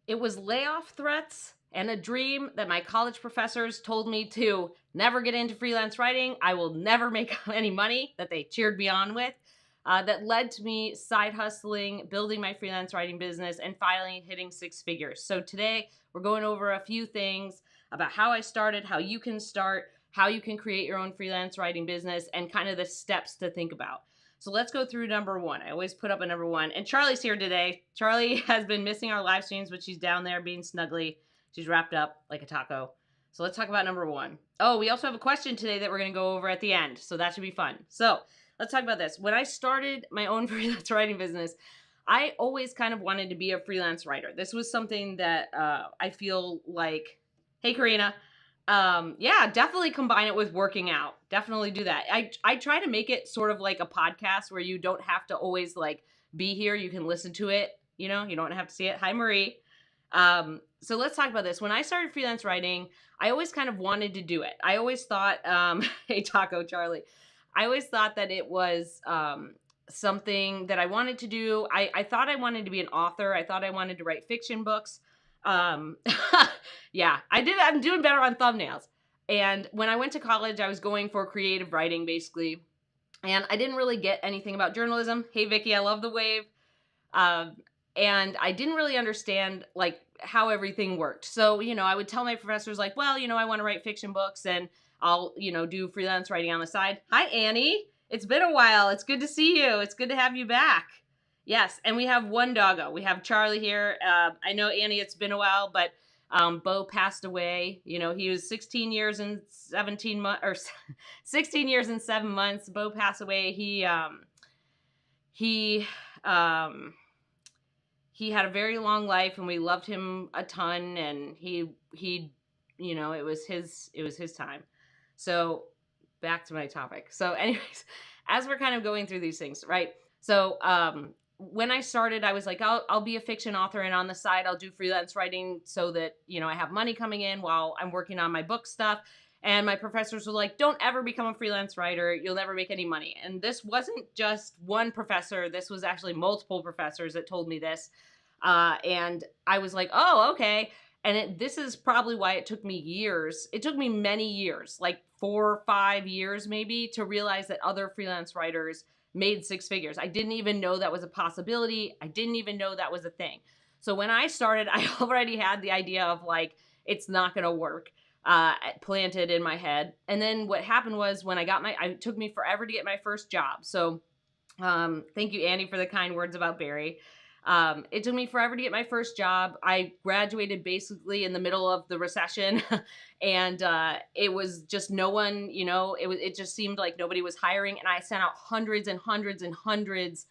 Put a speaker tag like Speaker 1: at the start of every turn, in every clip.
Speaker 1: It was layoff threats and a dream that my college professors told me to never get into freelance writing. I will never make any money, that they cheered me on with. That led to me side hustling, building my freelance writing business, and finally hitting six figures. So today we're going over a few things about how I started, how you can start, how you can create your own freelance writing business, and kind of the steps to think about. So let's go through number one. I always put up a number one. And Charlie's here today. Charlie has been missing our live streams, but she's down there being snuggly. She's wrapped up like a taco. So let's talk about number one. Oh, we also have a question today that we're going to go over at the end. So that should be fun. So let's talk about this. When I started my own freelance writing business, I always kind of wanted to be a freelance writer. This was something that I feel like, hey, Karina. Yeah, definitely combine it with working out. Definitely do that. I try to make it sort of like a podcast where you don't have to always like be here. You can listen to it, you know, you don't have to see it. Hi, Marie. So let's talk about this. When I started freelance writing, I always kind of wanted to do it. I always thought, hey, Taco Charlie, I always thought that it was, something that I wanted to do. I thought I wanted to be an author. I thought I wanted to write fiction books. Yeah, I'm doing better on thumbnails. And when I went to college, I was going for creative writing, basically. And I didn't really get anything about journalism. Hey, Vicky, I love the wave. And I didn't really understand, like, how everything worked. So, you know, I would tell my professors, like, well, you know, I want to write fiction books and I'll, you know, do freelance writing on the side. Hi, Annie. It's been a while. It's good to see you. It's good to have you back. Yes, and we have one doggo. We have Charlie here. I know, Annie, it's been a while, but Bo passed away. You know, he was 16 years and 17 months, or 16 years and 7 months. Bo passed away. He had a very long life, and we loved him a ton. And he, you know, it was his time. So back to my topic. So, anyways, as we're kind of going through these things, right? So, when I started, I was like, I'll be a fiction author, and on the side, I'll do freelance writing so that, you know, I have money coming in while I'm working on my book stuff. And my professors were like, don't ever become a freelance writer. You'll never make any money. And this wasn't just one professor. This was actually multiple professors that told me this. And I was like, oh, okay. And this is probably why it took me years. It took me many years, like 4 or 5 years maybe, to realize that other freelance writers made six figures. I didn't even know that was a possibility. I didn't even know that was a thing. So when I started, I already had the idea of like, it's not going to work, planted in my head. And then what happened was when it took me forever to get my first job. So thank you, Annie, for the kind words about Barry. It took me forever to get my first job. I graduated basically in the middle of the recession and, it was just no one, you know, it just seemed like nobody was hiring. And I sent out hundreds and hundreds and hundreds,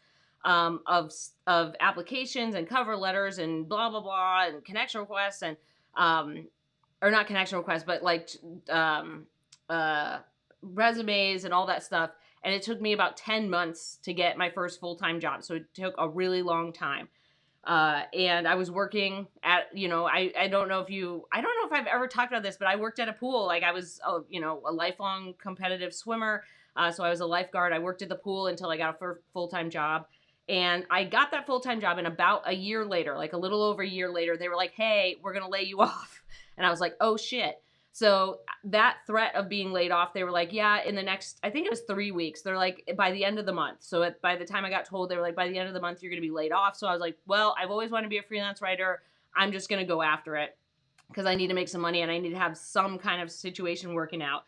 Speaker 1: of applications and cover letters and blah, blah, blah, and connection requests and, or not connection requests, but like, resumes and all that stuff. And it took me about 10 months to get my first full-time job. So it took a really long time. And I was working at, you know, I don't know if I've ever talked about this, but I worked at a pool. Like I was, you know, a lifelong competitive swimmer. So I was a lifeguard. I worked at the pool until I got a full-time job. And I got that full-time job. And about a year later, like a little over a year later, they were like, hey, we're going to lay you off. And I was like, oh shit. So that threat of being laid off, they were like, yeah, in the next, I think it was 3 weeks. They're like, by the end of the month. So by the time I got told, they were like, by the end of the month, you're going to be laid off. So I was like, well, I've always wanted to be a freelance writer. I'm just going to go after it because I need to make some money and I need to have some kind of situation working out.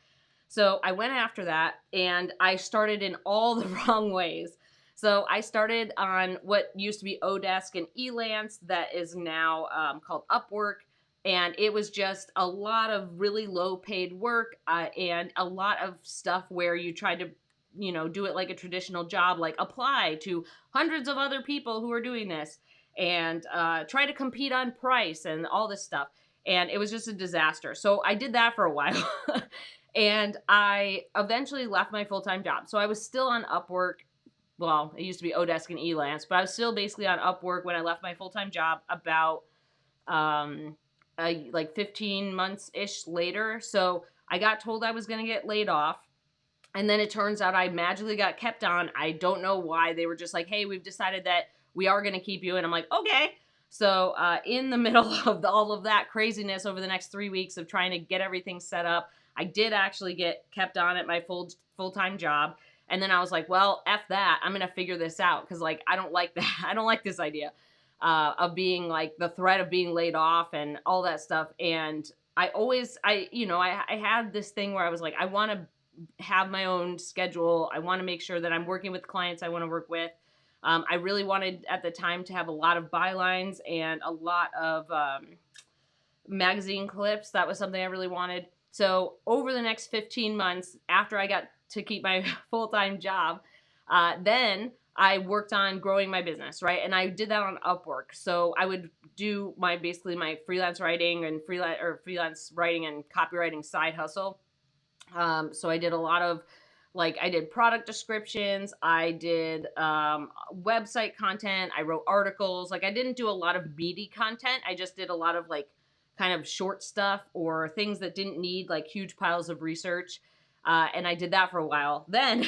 Speaker 1: So I went after that and I started in all the wrong ways. So I started on what used to be Odesk and Elance that is now called Upwork. And it was just a lot of really low paid work and a lot of stuff where you tried to, you know, do it like a traditional job, like apply to hundreds of other people who are doing this and try to compete on price and all this stuff. And it was just a disaster. So I did that for a while and I eventually left my full-time job. So I was still on Upwork. Well, it used to be Odesk and Elance, but I was still basically on Upwork when I left my full-time job about like 15 months-ish later. So I got told I was going to get laid off. And then it turns out I magically got kept on. I don't know why. They were just like, hey, we've decided that we are going to keep you. And I'm like, okay. So in the middle of all of that craziness over the next 3 weeks of trying to get everything set up, I did actually get kept on at my full-time job. And then I was like, well, F that. I'm going to figure this out. Cause like, I don't like that. I don't like this idea of being like the threat of being laid off and all that stuff. And I had this thing where I was like, I want to have my own schedule. I want to make sure that I'm working with clients I want to work with. I really wanted at the time to have a lot of bylines and a lot of magazine clips. That was something I really wanted. So over the next 15 months, after I got to keep my full-time job, then I worked on growing my business, right? And I did that on Upwork. So I would do basically my freelance writing and freelance writing and copywriting side hustle. So I did a lot of I did product descriptions, I did website content, I wrote articles. Like I didn't do a lot of meaty content. I just did a lot of kind of short stuff or things that didn't need like huge piles of research. And I did that for a while. Then,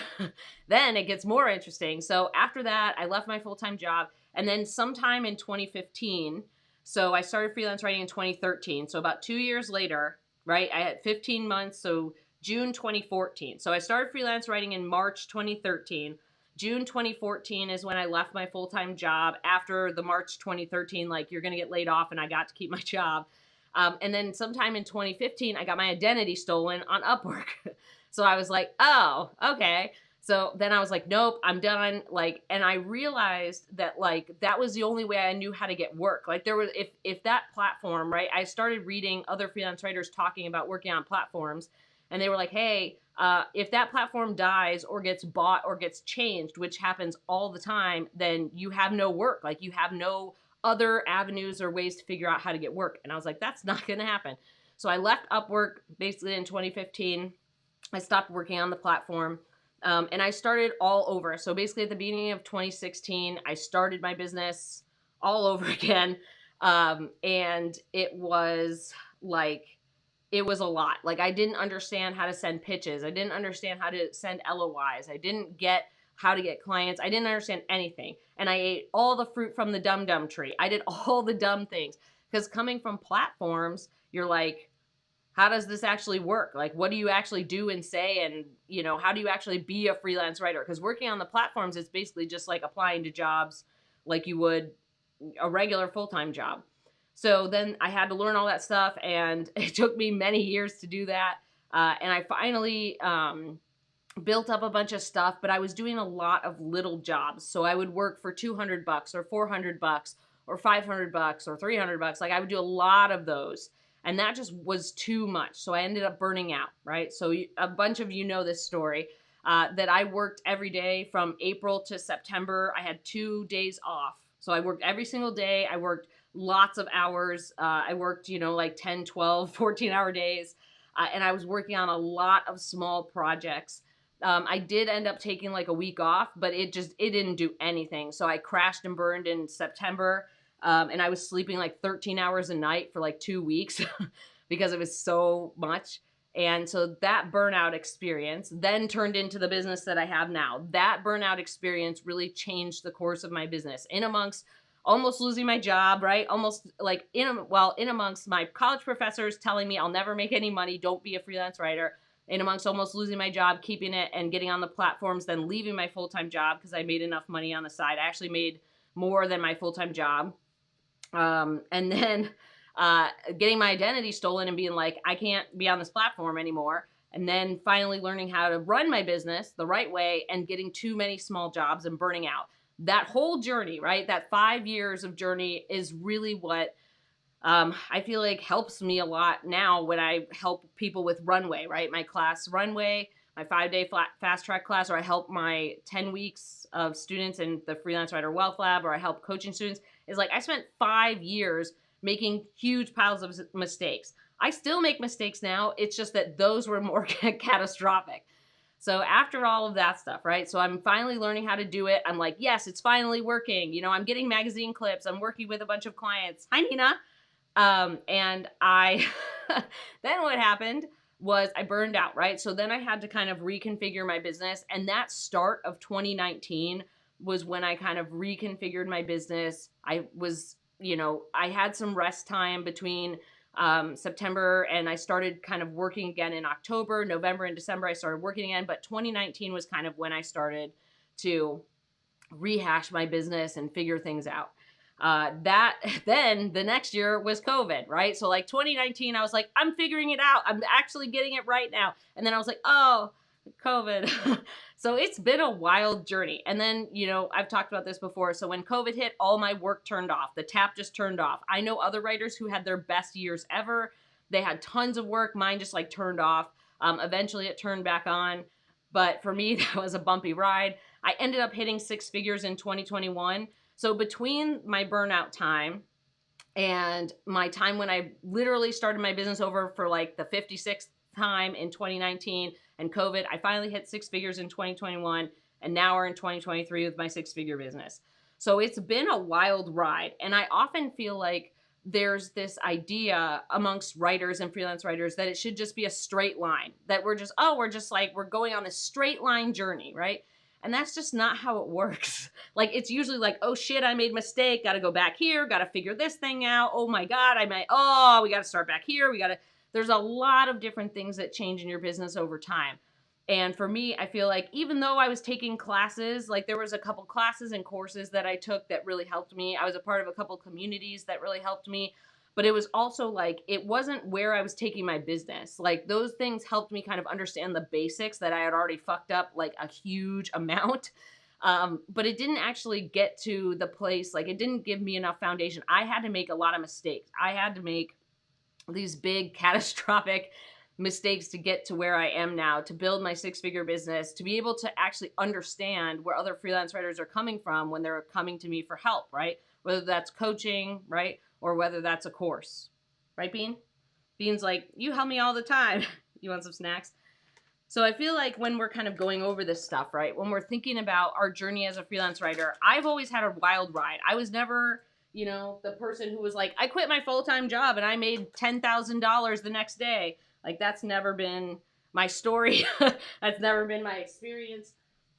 Speaker 1: then it gets more interesting. So after that, I left my full-time job, and then sometime in 2015, so I started freelance writing in 2013. So about 2 years later, right? I had 15 months. So June 2014. So I started freelance writing in March 2013. June 2014 is when I left my full-time job after the March 2013, like you're going to get laid off, and I got to keep my job. And then sometime in 2015, I got my identity stolen on Upwork. So I was like, oh, okay. So then I was like, nope, I'm done. And I realized that that was the only way I knew how to get work. Like there was, if that platform, right? I started reading other freelance writers talking about working on platforms, and they were like, hey, if that platform dies or gets bought or gets changed, which happens all the time, then you have no work. Like you have no other avenues or ways to figure out how to get work. And I was like, that's not going to happen. So I left Upwork basically in 2015. I stopped working on the platform, and I started all over. So basically at the beginning of 2016, I started my business all over again. And it was it was a lot. Like I didn't understand how to send pitches. I didn't understand how to send LOIs. I didn't get how to get clients. I didn't understand anything. And I ate all the fruit from the dum-dum tree. I did all the dumb things, because coming from platforms, you're like, how does this actually work? Like, what do you actually do and say? And, how do you actually be a freelance writer? Because working on the platforms is basically just like applying to jobs like you would a regular full-time job. So then I had to learn all that stuff, and it took me many years to do that. And I finally built up a bunch of stuff, but I was doing a lot of little jobs. So I would work for $200 or $400 or $500 or $300. Like I would do a lot of those. And that just was too much. So I ended up burning out, right? So a bunch of you know this story, that I worked every day from April to September. I had 2 days off. So I worked every single day. I worked lots of hours. I worked, 10, 12, 14-hour days. And I was working on a lot of small projects. I did end up taking like a week off, but it didn't do anything. So I crashed and burned in September. And I was sleeping like 13 hours a night for like 2 weeks because it was so much. And so that burnout experience then turned into the business that I have now. That burnout experience really changed the course of my business, in amongst almost losing my job, right? Almost like in amongst my college professors telling me I'll never make any money, don't be a freelance writer, in amongst almost losing my job, keeping it and getting on the platforms, then leaving my full-time job because I made enough money on the side. I actually made more than my full-time job. And then getting my identity stolen and being like, I can't be on this platform anymore. And then finally learning how to run my business the right way and getting too many small jobs and burning out. That whole journey, right? That 5 years of journey is really what I feel like helps me a lot now when I help people with Runway, right? My class Runway, my 5-day fast track class, or I help my 10 weeks of students in the Freelance Writer Wealth Lab, or I help coaching students, is like I spent 5 years making huge piles of mistakes. I still make mistakes now. It's just that those were more catastrophic. So after all of that stuff, right? So I'm finally learning how to do it. I'm like, yes, it's finally working. I'm getting magazine clips. I'm working with a bunch of clients. Hi, Nina. And I, then what happened was I burned out, right? So then I had to kind of reconfigure my business. And that start of 2019 was when I kind of reconfigured my business. I was I had some rest time between September, and I started kind of working again in October. November and December I started working again, but 2019 was kind of when I started to rehash my business and figure things out. That then the next year was COVID, right? So like 2019, I was like, I'm figuring it out. I'm actually getting it right now. And then I was like, oh, COVID. So it's been a wild journey. And then, I've talked about this before. So when COVID hit, all my work turned off. The tap just turned off. I know other writers who had their best years ever. They had tons of work. Mine just like turned off. Eventually it turned back on. But for me, that was a bumpy ride. I ended up hitting six figures in 2021. So between my burnout time and my time when I literally started my business over for like the 56th time in 2019 and COVID, I finally hit six figures in 2021, and now we're in 2023 with my six-figure business. So it's been a wild ride, and I often feel like there's this idea amongst writers and freelance writers that it should just be a straight line, that we're going on a straight line journey, right? And that's just not how it works. Like, it's usually like, oh shit, I made a mistake. Got to go back here. Got to figure this thing out. Oh my God, we got to start back here. There's a lot of different things that change in your business over time. And for me, I feel like even though I was taking classes, like there was a couple classes and courses that I took that really helped me. I was a part of a couple communities that really helped me. But it was also like, it wasn't where I was taking my business. Like those things helped me kind of understand the basics that I had already fucked up like a huge amount. But it didn't actually get to the place, like it didn't give me enough foundation. I had to make a lot of mistakes. I had to make these big catastrophic mistakes to get to where I am now, to build my six-figure business, to be able to actually understand where other freelance writers are coming from when they're coming to me for help, right? Whether that's coaching, right? Or whether that's a course, right, Bean? Bean's like, you help me all the time. You want some snacks? So I feel like when we're kind of going over this stuff, right, when we're thinking about our journey as a freelance writer, I've always had a wild ride. I was never, the person who was like, I quit my full-time job and I made $10,000 the next day. Like, that's never been my story. That's never been my experience.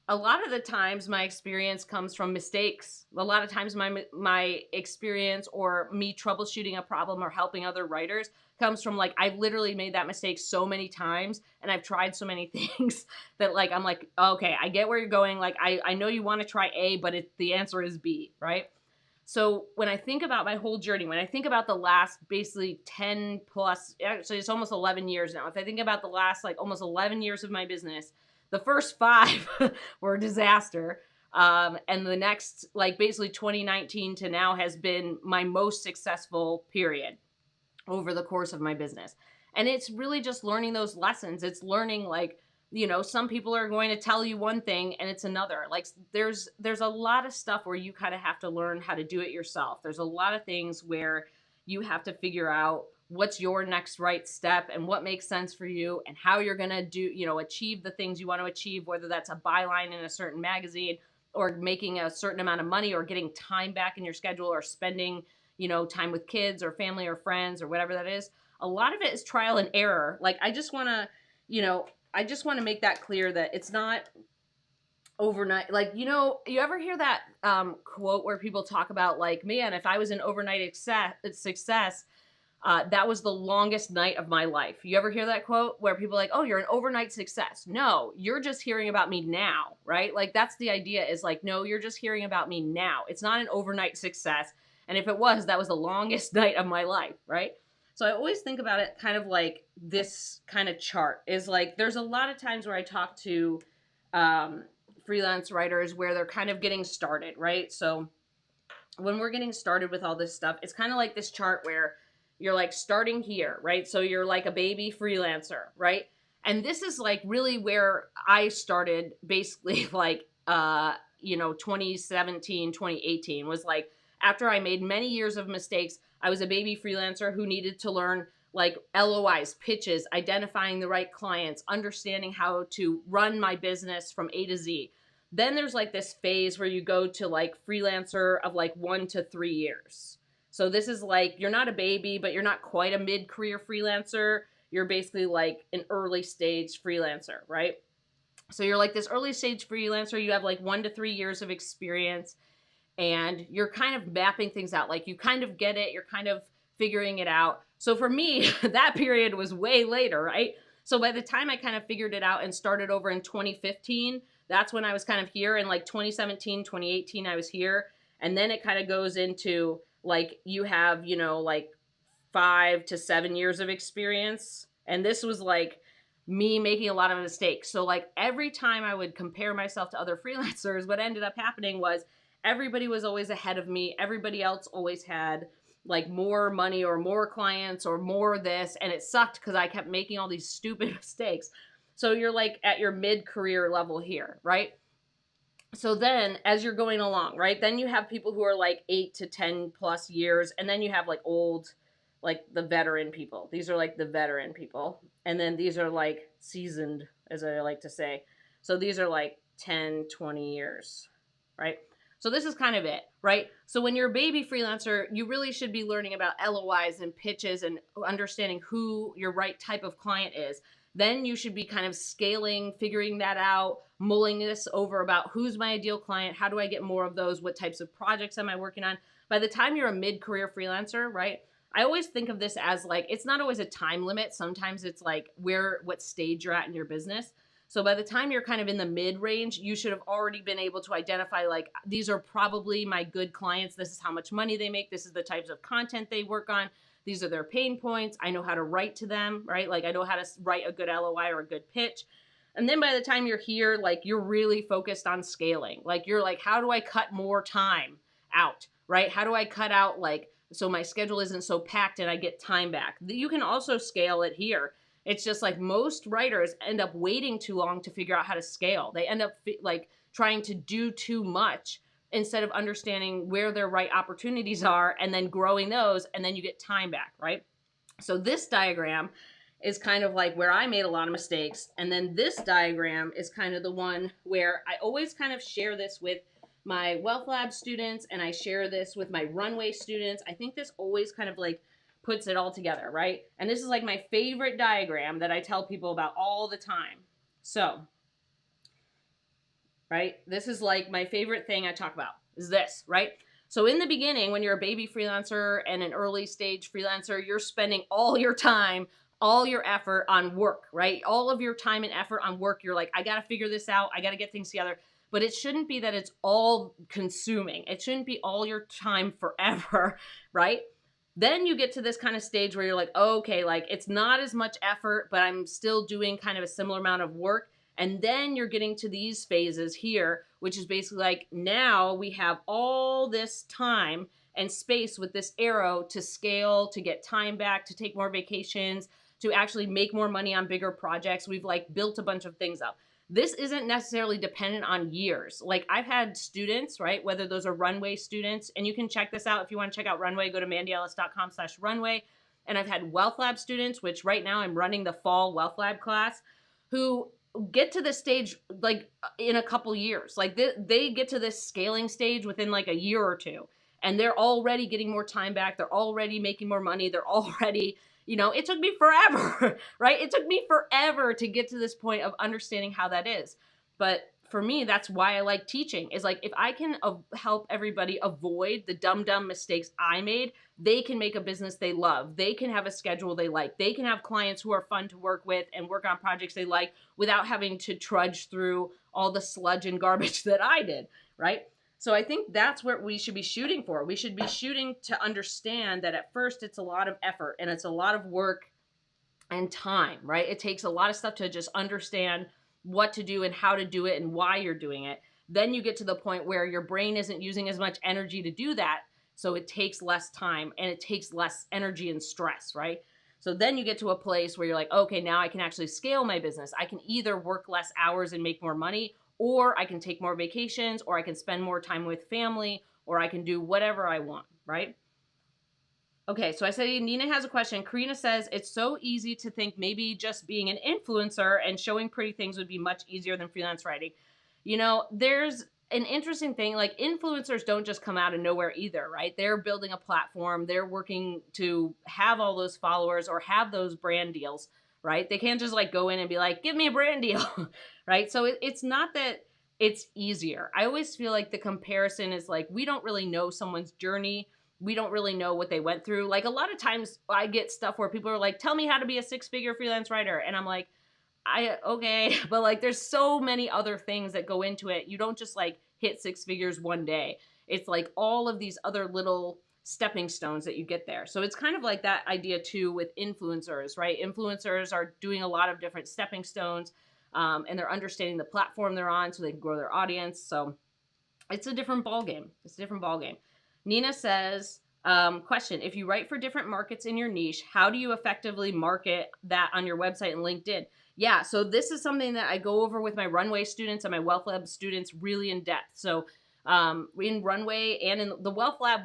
Speaker 1: A lot of the times my experience comes from mistakes. A lot of times my experience or me troubleshooting a problem or helping other writers comes from like, I've literally made that mistake so many times and I've tried so many things that like, I'm like, okay, I get where you're going. Like, I know you want to try A, but the answer is B, right? So when I think about my whole journey, when I think about the last basically 10 plus, actually it's almost 11 years now. If I think about the last like almost 11 years of my business, the first 5 were a disaster. And the next, like basically 2019 to now has been my most successful period over the course of my business. And it's really just learning those lessons. It's learning like, some people are going to tell you one thing and it's another. Like there's a lot of stuff where you kind of have to learn how to do it yourself. There's a lot of things where you have to figure out what's your next right step and what makes sense for you and how you're going to do, achieve the things you want to achieve, whether that's a byline in a certain magazine or making a certain amount of money or getting time back in your schedule or spending, time with kids or family or friends or whatever that is. A lot of it is trial and error. Like I just want to make that clear that it's not overnight. Like, you ever hear that quote where people talk about like, man, if I was an overnight success, that was the longest night of my life. You ever hear that quote where people are like, oh, you're an overnight success? No, you're just hearing about me now, right? Like that's the idea is like, no, you're just hearing about me now. It's not an overnight success. And if it was, that was the longest night of my life, right? So I always think about it kind of like this kind of chart is like, there's a lot of times where I talk to freelance writers where they're kind of getting started, right? So when we're getting started with all this stuff, it's kind of like this chart where you're like starting here, right? So you're like a baby freelancer, right? And this is like really where I started basically like, 2017, 2018 was like, after I made many years of mistakes, I was a baby freelancer who needed to learn like LOIs, pitches, identifying the right clients, understanding how to run my business from A to Z. Then there's like this phase where you go to like freelancer of like 1 to 3 years. So this is like, you're not a baby, but you're not quite a mid-career freelancer. You're basically like an early stage freelancer, right? So you're like this early stage freelancer. You have like 1 to 3 years of experience. and you're kind of mapping things out. Like you kind of get it, you're kind of figuring it out. So for me, that period was way later, right? So by the time I kind of figured it out and started over in 2015, that's when I was kind of here. In like 2017, 2018, I was here. And then it kind of goes into like you have, you know, like 5 to 7 years of experience. And this was like me making a lot of mistakes. So like every time I would compare myself to other freelancers, what ended up happening was everybody was always ahead of me. Everybody else always had like more money or more clients or more this. And it sucked because I kept making all these stupid mistakes. So you're like at your mid-career level here, right? So then as you're going along, right, then you have people who are like 8 to 10 plus years, and then you have like old, like the veteran people. These are like the veteran people. And then these are like seasoned, as I like to say. So these are like 10, 20 years, right? So this is kind of it, right? So when you're a baby freelancer, you really should be learning about LOIs and pitches and understanding who your right type of client is. Then you should be kind of scaling, figuring that out, mulling this over about who's my ideal client, how do I get more of those, what types of projects am I working on. By the time you're a mid-career freelancer, right, I always think of this as like, it's not always a time limit. Sometimes it's like what stage you're at in your business. So by the time you're kind of in the mid-range, you should have already been able to identify like, these are probably my good clients. This is how much money they make. This is the types of content they work on. These are their pain points. I know how to write to them, right? Like I know how to write a good LOI or a good pitch. And then by the time you're here, like you're really focused on scaling. Like you're like, how do I cut more time out, right? How do I cut out like, so my schedule isn't so packed and I get time back? You can also scale it here. It's just like most writers end up waiting too long to figure out how to scale. They end up like trying to do too much instead of understanding where their right opportunities are and then growing those, and then you get time back, right? So this diagram is kind of like where I made a lot of mistakes. And then this diagram is kind of the one where I always kind of share this with my Wealth Lab students, and I share this with my Runway students. I think this always kind of like puts it all together, right? And this is like my favorite diagram that I tell people about all the time. So, right, this is like my favorite thing I talk about is this, right? So in the beginning, when you're a baby freelancer and an early stage freelancer, you're spending all your time, all your effort on work, right? All of your time and effort on work. You're like, I got to figure this out. I got to get things together. But it shouldn't be that it's all consuming. It shouldn't be all your time forever, right? Then you get to this kind of stage where you're like, okay, like it's not as much effort, but I'm still doing kind of a similar amount of work. And then you're getting to these phases here, which is basically like now we have all this time and space with this arrow to scale, to get time back, to take more vacations, to actually make more money on bigger projects. We've like built a bunch of things up. This isn't necessarily dependent on years. Like I've had students, right, whether those are Runway students, and you can check this out. If you want to check out Runway, go to mandyellis.com/runway. And I've had Wealth Lab students, which right now I'm running the fall Wealth Lab class, who get to this stage like in a couple years. Like they get to this scaling stage within like a year or two, and they're already getting more time back. They're already making more money. They're already, you know, it took me forever, right? It took me forever to get to this point of understanding how that is. But for me, that's why I like teaching, is like, if I can help everybody avoid the dumb mistakes I made, they can make a business they love. They can have a schedule they like. They can have clients who are fun to work with and work on projects they like without having to trudge through all the sludge and garbage that I did, right? So I think that's what we should be shooting for. We should be shooting to understand that at first it's a lot of effort and it's a lot of work and time, right? It takes a lot of stuff to just understand what to do and how to do it and why you're doing it. Then you get to the point where your brain isn't using as much energy to do that. So it takes less time and it takes less energy and stress, right? So then you get to a place where you're like, okay, now I can actually scale my business. I can either work less hours and make more money, or I can take more vacations, or I can spend more time with family, or I can do whatever I want, right? Okay, so I say Nina has a question. Karina says, it's so easy to think maybe just being an influencer and showing pretty things would be much easier than freelance writing. You know, there's an interesting thing, like influencers don't just come out of nowhere either, right? They're building a platform. They're working to have all those followers or have those brand deals, right? They can't just like go in and be like, give me a brand deal, right? So it's not that it's easier. I always feel like the comparison is like, we don't really know someone's journey. We don't really know what they went through. Like a lot of times I get stuff where people are like, tell me how to be a 6-figure freelance writer. And I'm like, okay, but like there's so many other things that go into it. You don't just like hit 6 figures one day. It's like all of these other little stepping stones that you get there. So it's kind of like that idea too with influencers, right? Influencers are doing a lot of different stepping stones, and they're understanding the platform they're on so they can grow their audience. So it's a different ballgame. It's a different ballgame. Nina says, question, if you write for different markets in your niche, how do you effectively market that on your website and LinkedIn? Yeah, so this is something that I go over with my Runway students and my Wealth Lab students really in depth. So in Runway and in the Wealth Lab,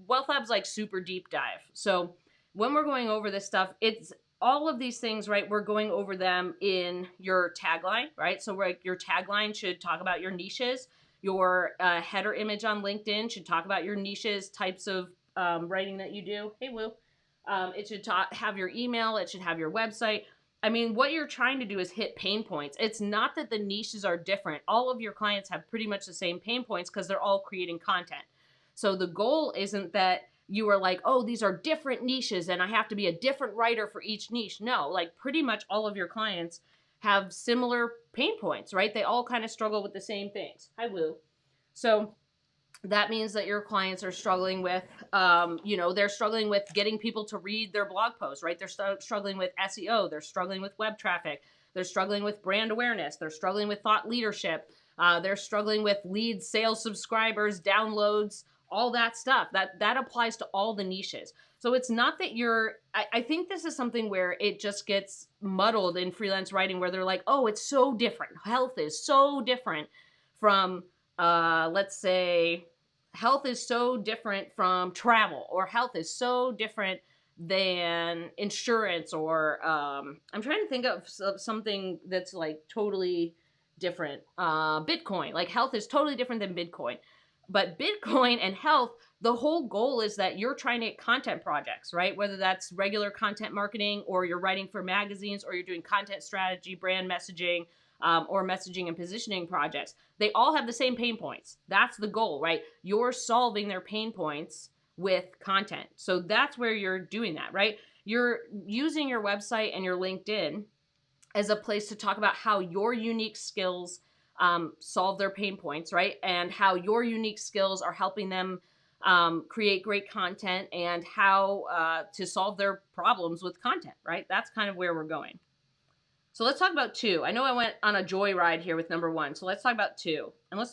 Speaker 1: Wealth Lab's like super deep dive. So when we're going over this stuff, it's all of these things, right? We're going over them in your tagline, right? So your tagline should talk about your niches. Your header image on LinkedIn should talk about your niches, types of writing that you do. Hey, Woo. It should have your email. It should have your website. I mean, what you're trying to do is hit pain points. It's not that the niches are different. All of your clients have pretty much the same pain points because they're all creating content. So the goal isn't that you are like, oh, these are different niches and I have to be a different writer for each niche. No, like pretty much all of your clients have similar pain points, right? They all kind of struggle with the same things. Hi, Woo. So that means that your clients are struggling with, they're struggling with getting people to read their blog posts, right? They're struggling with SEO. They're struggling with web traffic. They're struggling with brand awareness. They're struggling with thought leadership. They're struggling with leads, sales, subscribers, downloads, all that stuff. That applies to all the niches. So it's not that I think this is something where it just gets muddled in freelance writing where they're like, oh, it's so different. Health is so different from, let's say, health is so different from travel, or health is so different than insurance, or I'm trying to think of something that's like totally different. Bitcoin, like health is totally different than Bitcoin. But Bitcoin and health, the whole goal is that you're trying to get content projects, right? Whether that's regular content marketing, or you're writing for magazines, or you're doing content strategy, brand messaging, or messaging and positioning projects. They all have the same pain points. That's the goal, right? You're solving their pain points with content. So that's where you're doing that, right? You're using your website and your LinkedIn as a place to talk about how your unique skills solve their pain points, right? And how your unique skills are helping them create great content, and how to solve their problems with content, right? That's kind of where we're going. So let's talk about 2. I know I went on a joyride here with number 1. So let's talk about 2. And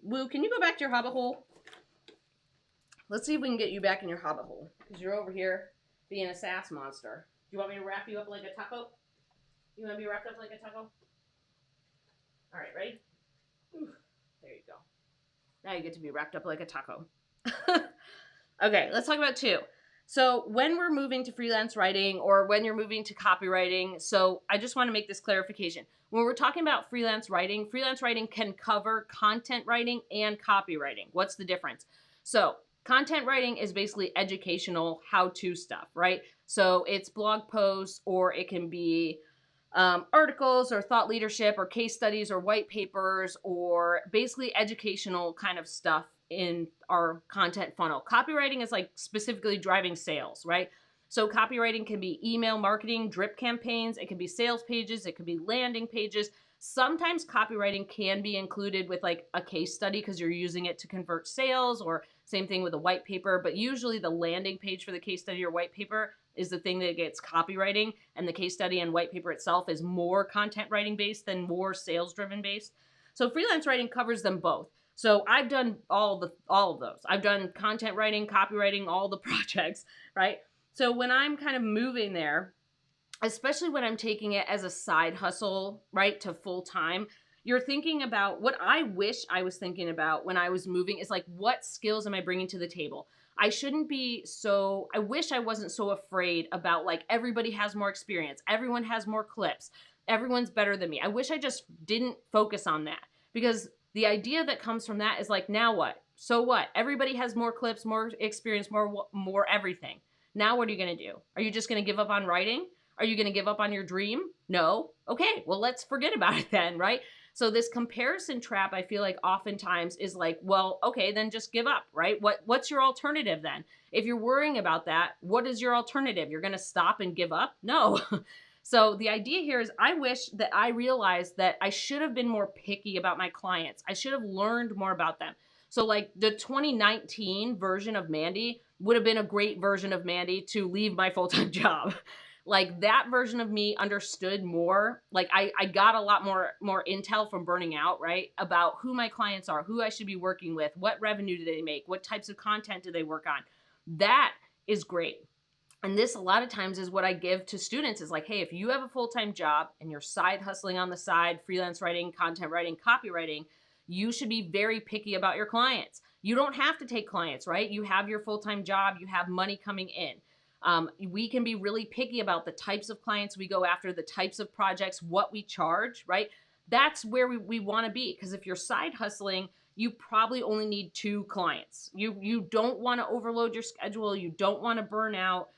Speaker 1: Woo, can you go back to your hobbit hole? Let's see if we can get you back in your hobbit hole, because you're over here being a sass monster. Do you want me to wrap you up like a taco? You want to be wrapped up like a taco? All right, ready? Ooh, there you go. Now you get to be wrapped up like a taco. Okay, let's talk about 2. So when we're moving to freelance writing, or when you're moving to copywriting, so I just want to make this clarification. When we're talking about freelance writing can cover content writing and copywriting. What's the difference? So content writing is basically educational how-to stuff, right? So it's blog posts, or it can be articles, or thought leadership, or case studies, or white papers, or basically educational kind of stuff in our content funnel. Copywriting is like specifically driving sales, right? So copywriting can be email marketing, drip campaigns, it can be sales pages, it could be landing pages. Sometimes copywriting can be included with like a case study because you're using it to convert sales, or same thing with a white paper, but usually the landing page for the case study or white paper is the thing that gets copywriting, and the case study and white paper itself is more content writing based than more sales driven based. So freelance writing covers them both. So I've done all of those. I've done content writing, copywriting, all the projects, right? So when I'm kind of moving there, especially when I'm taking it as a side hustle, right, to full time, you're thinking about what I wish I was thinking about when I was moving is like, what skills am I bringing to the table? I wish I wasn't so afraid about like, everybody has more experience. Everyone has more clips. Everyone's better than me. I wish I just didn't focus on that, because the idea that comes from that is like, now what? So what? Everybody has more clips, more experience, more everything. Now what are you going to do? Are you just going to give up on writing? Are you going to give up on your dream? No? Okay, well, let's forget about it then, right? So this comparison trap, I feel like oftentimes is like, well, okay, then just give up, right? What's your alternative then? If you're worrying about that, what is your alternative? You're going to stop and give up? No. So the idea here is I wish that I realized that I should have been more picky about my clients. I should have learned more about them. So like the 2019 version of Mandy would have been a great version of Mandy to leave my full-time job. Like that version of me understood more. Like I got a lot more intel from burning out, right? About who my clients are, who I should be working with, what revenue do they make, what types of content do they work on. That is great. And this a lot of times is what I give to students is like, hey, if you have a full-time job and you're side hustling on the side, freelance writing, content writing, copywriting, you should be very picky about your clients. You don't have to take clients, right? You have your full-time job, you have money coming in. We can be really picky about the types of clients we go after, the types of projects, what we charge, right? That's where we want to be. Because if you're side hustling, you probably only need 2 clients. You don't want to overload your schedule. You don't want to burn out.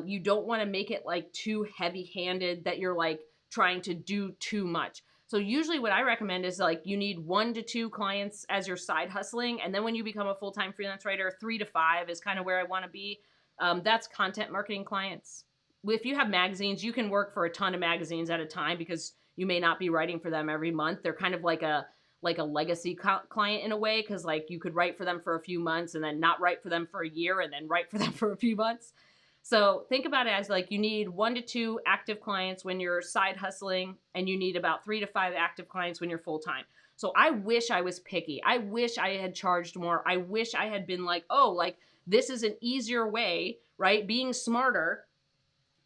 Speaker 1: You don't want to make it like too heavy-handed that you're like trying to do too much. So usually what I recommend is like you need 1 to 2 clients as your side hustling. And then when you become a full-time freelance writer, 3 to 5 is kind of where I want to be. That's content marketing clients. If you have magazines, you can work for a ton of magazines at a time because you may not be writing for them every month. They're kind of like a legacy client in a way, because like you could write for them for a few months and then not write for them for a year and then write for them for a few months. So think about it as like you need 1 to 2 active clients when you're side hustling, and you need about 3 to 5 active clients when you're full time. So I wish I was picky. I wish I had charged more. I wish I had been like, oh, like this is an easier way, right? Being smarter,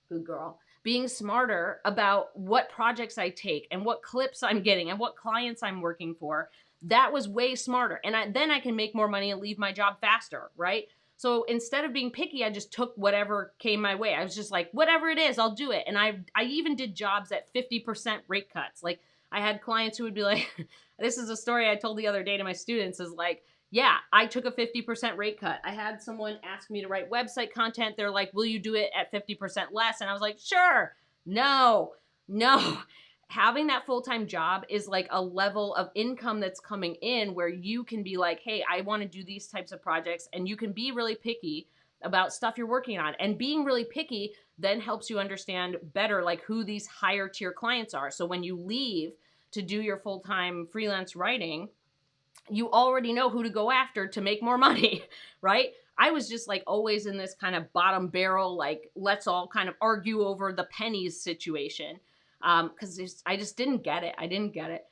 Speaker 1: good girl, being smarter about what projects I take and what clips I'm getting and what clients I'm working for. That was way smarter. And then I can make more money and leave my job faster, right? So instead of being picky, I just took whatever came my way. I was just like, whatever it is, I'll do it. And I even did jobs at 50% rate cuts. Like I had clients who would be like, this is a story I told the other day to my students, is like, yeah, I took a 50% rate cut. I had someone ask me to write website content. They're like, will you do it at 50% less? And I was like, sure. No. Having that full-time job is like a level of income that's coming in where you can be like, hey, I want to do these types of projects. And you can be really picky about stuff you're working on. And being really picky then helps you understand better like who these higher tier clients are. So when you leave to do your full-time freelance writing, you already know who to go after to make more money, right? I was just like always in this kind of bottom barrel, like let's all kind of argue over the pennies situation. Because I just didn't get it. I didn't get it.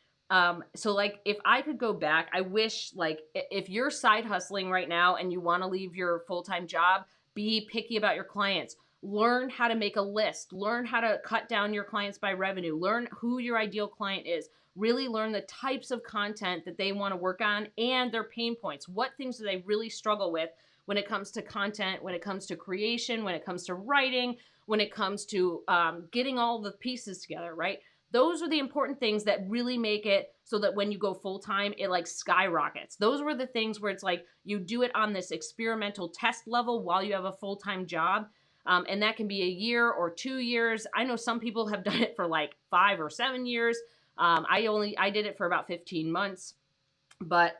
Speaker 1: So like if I could go back, I wish like if you're side hustling right now and you want to leave your full-time job, be picky about your clients. Learn how to make a list. Learn how to cut down your clients by revenue. Learn who your ideal client is. Really learn the types of content that they want to work on and their pain points. What things do they really struggle with when it comes to content, when it comes to creation, when it comes to writing, when it comes to getting all the pieces together, right? Those are the important things that really make it so that when you go full time, it like skyrockets. Those were the things where it's like you do it on this experimental test level while you have a full time job. And that can be a year or 2 years. I know some people have done it for like 5 or 7 years. I did it for about 15 months, but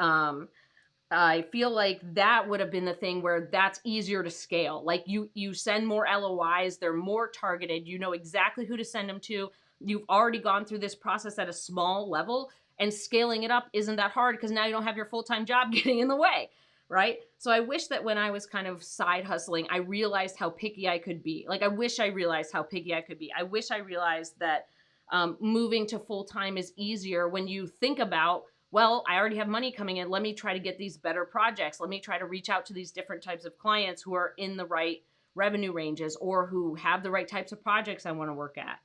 Speaker 1: I feel like that would have been the thing where that's easier to scale. Like you send more LOIs, they're more targeted. You know exactly who to send them to. You've already gone through this process at a small level, and scaling it up isn't that hard because now you don't have your full-time job getting in the way, right? So I wish that when I was kind of side hustling, I realized how picky I could be. Like I wish I realized how picky I could be. I wish I realized that moving to full-time is easier when you think about, well, I already have money coming in. Let me try to get these better projects. Let me try to reach out to these different types of clients who are in the right revenue ranges or who have the right types of projects I want to work at.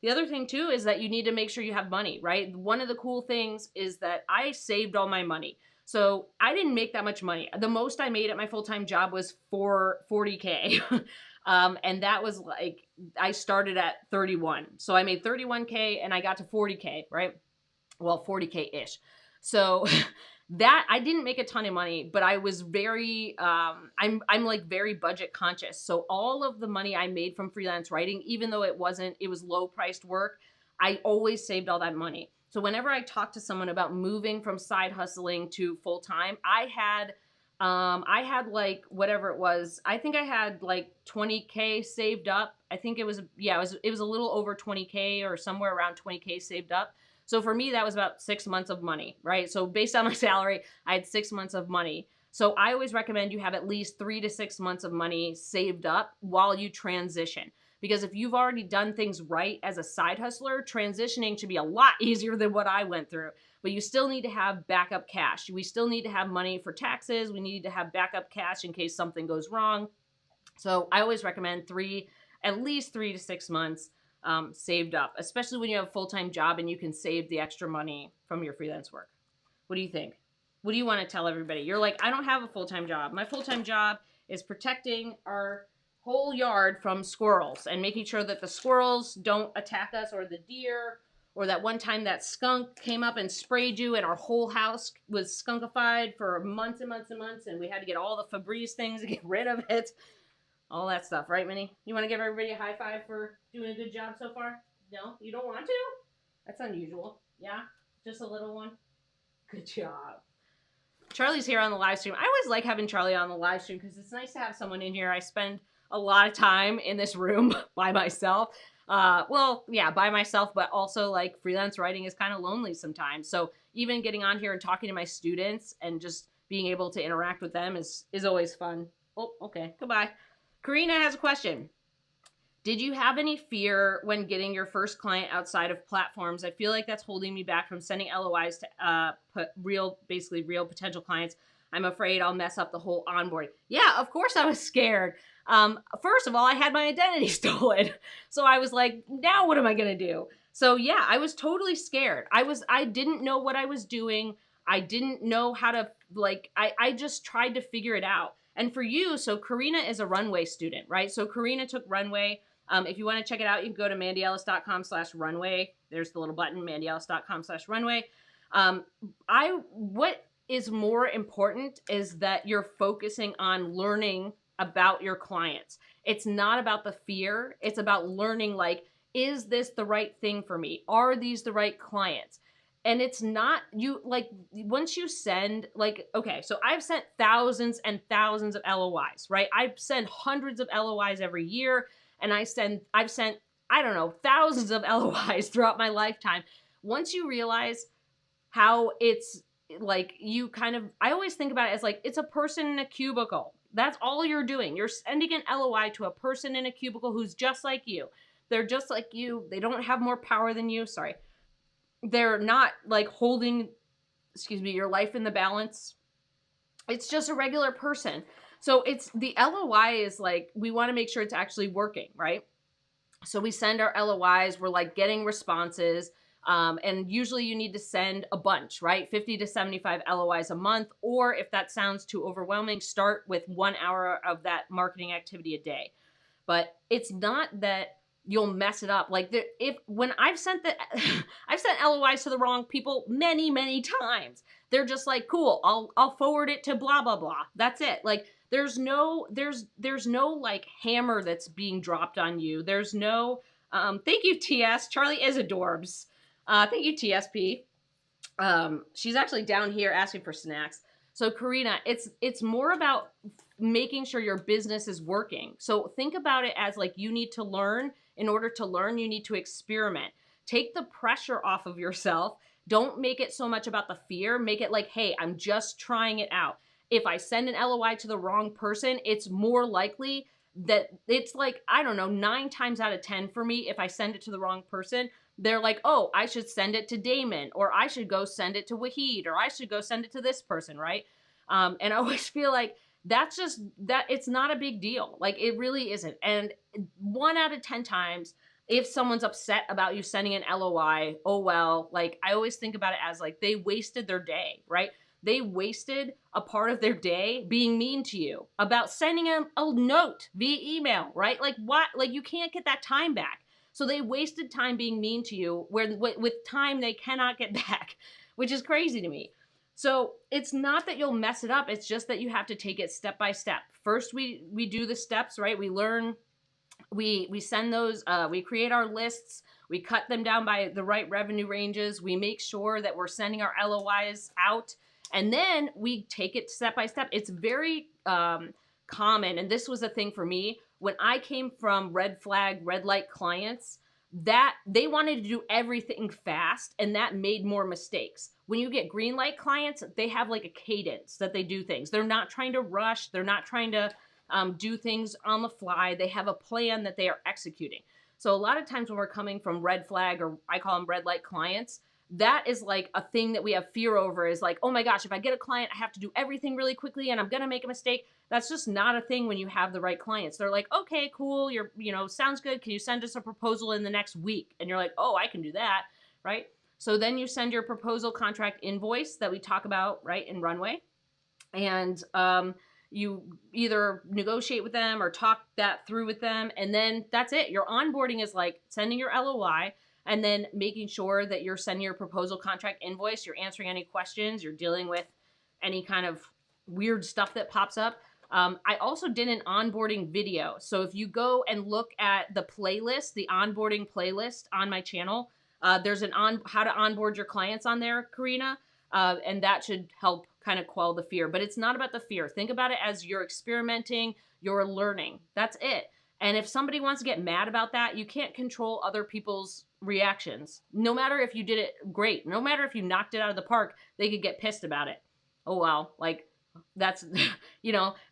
Speaker 1: The other thing too is that you need to make sure you have money, right? One of the cool things is that I saved all my money. So I didn't make that much money. The most I made at my full-time job was for 40K. And that was like, I started at 31. So I made 31K and I got to 40K, right? Well, 40K-ish. So that I didn't make a ton of money, but I was very, I'm like very budget conscious. So all of the money I made from freelance writing, even though it was low priced work, I always saved all that money. So whenever I talk to someone about moving from side hustling to full time, I had like whatever it was. I think I had like 20K saved up. I think it was, yeah, it was a little over 20K or somewhere around 20K saved up. So for me, that was about 6 months of money, right? So based on my salary, I had 6 months of money. So I always recommend you have at least 3 to 6 months of money saved up while you transition. Because if you've already done things right as a side hustler, transitioning should be a lot easier than what I went through. But you still need to have backup cash. We still need to have money for taxes. We need to have backup cash in case something goes wrong. So I always recommend at least 3 to 6 months saved up, especially when you have a full-time job and you can save the extra money from your freelance work. What do you think? What do you want to tell everybody? You're like, I don't have a full-time job. My full-time job is protecting our whole yard from squirrels and making sure that the squirrels don't attack us, or the deer, or that one time that skunk came up and sprayed you and our whole house was skunkified for months and months and months, and we had to get all the Febreze things to get rid of it. All that stuff, right, Minnie? You want to give everybody a high five for doing a good job so far? No? You don't want to? That's unusual. Yeah? Just a little one? Good job. Charlie's here on the live stream. I always like having Charlie on the live stream because it's nice to have someone in here. I spend a lot of time in this room by myself. Well, yeah, by myself, but also like freelance writing is kind of lonely sometimes. So even getting on here and talking to my students and just being able to interact with them is always fun. Oh, okay. Goodbye. Karina has a question. Did you have any fear when getting your first client outside of platforms? I feel like that's holding me back from sending LOIs to basically real potential clients. I'm afraid I'll mess up the whole onboarding. Yeah, of course I was scared. First of all, I had my identity stolen. So I was like, now what am I going to do? So yeah, I was totally scared. I didn't know what I was doing. I didn't know how to, I just tried to figure it out. And for you, so Karina is a Runway student, right? So Karina took Runway. If you want to check it out, you can go to mandyellis.com/runway. There's the little button, mandyellis.com/runway. What is more important is that you're focusing on learning about your clients. It's not about the fear. It's about learning, like, is this the right thing for me? Are these the right clients? And it's not, once you send, okay, so I've sent thousands and thousands of LOIs, right? I've sent hundreds of LOIs every year, and I've sent, I don't know, thousands of LOIs throughout my lifetime. Once you realize how it's like, I always think about it as like, it's a person in a cubicle. That's all you're doing. You're sending an LOI to a person in a cubicle who's just like you. They're just like you. They don't have more power than you. Sorry. They're not like holding, your life in the balance. It's just a regular person. So the LOI is like, we want to make sure it's actually working, right? So we send our LOIs, we're like getting responses. And usually you need to send a bunch, right? 50 to 75 LOIs a month. Or if that sounds too overwhelming, start with 1 hour of that marketing activity a day. But it's not that you'll mess it up. Like when I've sent I've sent LOIs to the wrong people many, many times. They're just like, cool, I'll forward it to blah, blah, blah. That's it. Like there's no like hammer that's being dropped on you. There's no, thank you, TS. Charlie is adorbs. Thank you, TSP. She's actually down here asking for snacks. So Karina, it's more about making sure your business is working. So think about it as like you need to learn. In order to learn, you need to experiment. Take the pressure off of yourself. Don't make it so much about the fear. Make it like, hey, I'm just trying it out. If I send an LOI to the wrong person, it's more likely that it's like, I don't know, 9 times out of 10 for me, if I send it to the wrong person, they're like, oh, I should send it to Damon, or I should go send it to Wahid, or I should go send it to this person, right? And I always feel like that's just, that it's not a big deal. Like it really isn't. And 1 out of 10 times, if someone's upset about you sending an LOI, oh well, like I always think about it as like they wasted their day, right? They wasted a part of their day being mean to you about sending a note via email, right? Like what? Like you can't get that time back. So they wasted time being mean to you where with time they cannot get back, which is crazy to me. So it's not that you'll mess it up. It's just that you have to take it step by step. First, we do the steps, right? We learn, we send those, we create our lists, we cut them down by the right revenue ranges, we make sure that we're sending our LOIs out, and then we take it step by step. It's very common, and this was a thing for me when I came from red flag, red light clients, that they wanted to do everything fast, and that made more mistakes. When you get green light clients, they have like a cadence that they do things. They're not trying to rush. They're not trying to do things on the fly. They have a plan that they are executing. So a lot of times when we're coming from red flag, or I call them red light clients, that is like a thing that we have fear over, is like, oh my gosh, if I get a client, I have to do everything really quickly and I'm going to make a mistake. That's just not a thing when you have the right clients. They're like, okay, cool. You're, sounds good. Can you send us a proposal in the next week? And you're like, oh, I can do that. Right. So then you send your proposal contract invoice that we talk about, right, in Runway. And you either negotiate with them or talk that through with them. And then that's it. Your onboarding is like sending your LOI and then making sure that you're sending your proposal contract invoice. You're answering any questions. You're dealing with any kind of weird stuff that pops up. I also did an onboarding video. So if you go and look at the playlist, the onboarding playlist on my channel, there's an how to onboard your clients on there, Karina. And that should help kind of quell the fear. But it's not about the fear. Think about it as you're experimenting, you're learning. That's it. And if somebody wants to get mad about that, you can't control other people's reactions. No matter if you did it great, no matter if you knocked it out of the park, they could get pissed about it. Oh, wow. Like, that's,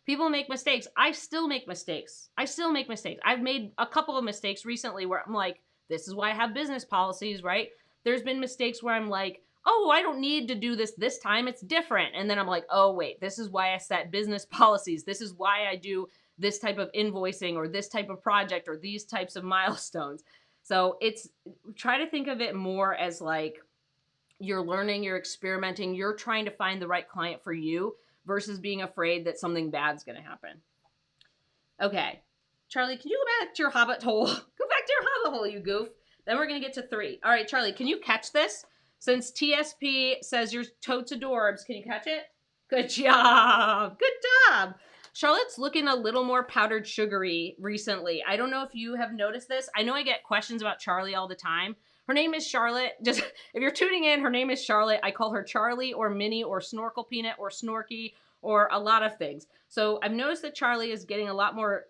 Speaker 1: people make mistakes. I still make mistakes. I've made a couple of mistakes recently where I'm like, this is why I have business policies, right? There's been mistakes where I'm like, oh, I don't need to do this time. It's different. And then I'm like, oh, wait, this is why I set business policies. This is why I do this type of invoicing or this type of project or these types of milestones. So try to think of it more as like you're learning, you're experimenting, you're trying to find the right client for you versus being afraid that something bad's going to happen. Okay. Charlie, can you go back to your hobbit hole? Go back to your hobbit hole, you goof. Then we're going to get to 3. All right, Charlie, can you catch this? Since TSP says you're totes adorbs, can you catch it? Good job. Good job. Charlotte's looking a little more powdered sugary recently. I don't know if you have noticed this. I know I get questions about Charlie all the time. Her name is Charlotte. Just if you're tuning in, her name is Charlotte. I call her Charlie or Minnie or Snorkel Peanut or Snorky or a lot of things. So I've noticed that Charlie is getting a lot more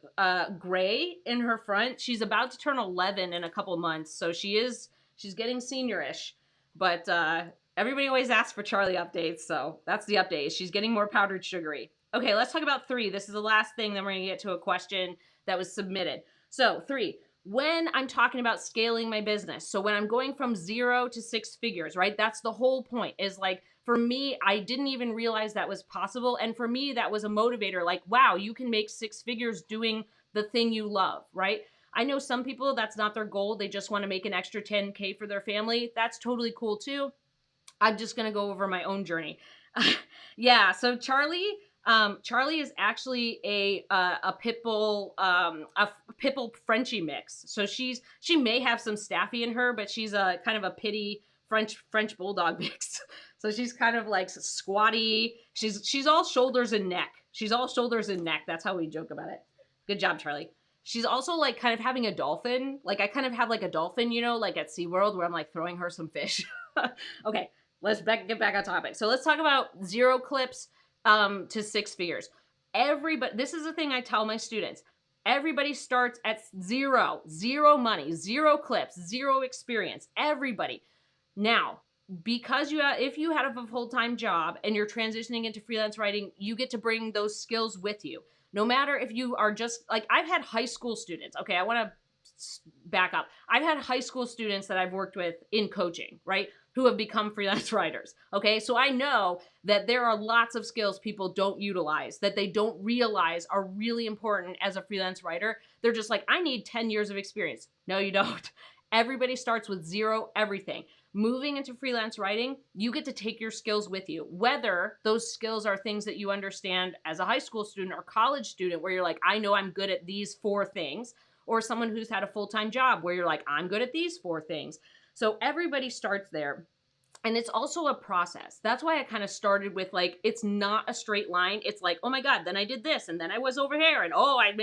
Speaker 1: gray in her front. She's about to turn 11 in a couple months. So she's getting seniorish. But everybody always asks for Charlie updates, so that's the update. She's getting more powdered sugary. Okay, let's talk about 3. This is the last thing, then we're going to get to a question that was submitted. So 3, when I'm talking about scaling my business, so when I'm going from 0 to 6 figures, right? That's the whole point, is like, for me, I didn't even realize that was possible. And for me, that was a motivator. Like, wow, you can make 6 figures doing the thing you love, right? I know some people, that's not their goal. They just want to make an extra 10K for their family. That's totally cool too. I'm just going to go over my own journey. Yeah. So Charlie is actually a pit bull, Frenchie mix. So she may have some staffy in her, but she's a kind of a pitty French bulldog mix. So she's kind of like squatty. She's all shoulders and neck. That's how we joke about it. Good job, Charlie. She's also like kind of having a dolphin. Like I kind of have like a dolphin, like at SeaWorld where I'm like throwing her some fish. Okay, let's get back on topic. So let's talk about 0 clips to 6 figures. This is the thing I tell my students. Everybody starts at 0 money, 0 clips, 0 experience. Everybody. Now, because if you have a full-time job and you're transitioning into freelance writing, you get to bring those skills with you. No matter if you are just like, I've had high school students. Okay, I want to back up. I've had high school students that I've worked with in coaching, right? Who have become freelance writers. Okay, so I know that there are lots of skills people don't utilize, that they don't realize are really important as a freelance writer. They're just like, I need 10 years of experience. No, you don't. Everybody starts with 0 everything. Moving into freelance writing, you get to take your skills with you, whether those skills are things that you understand as a high school student or college student where you're like, I know I'm good at these 4 things, or someone who's had a full-time job where you're like, I'm good at these 4 things. So everybody starts there. And it's also a process. That's why I kind of started with like, it's not a straight line. It's like, oh my God, then I did this, and then I was over here, and oh, I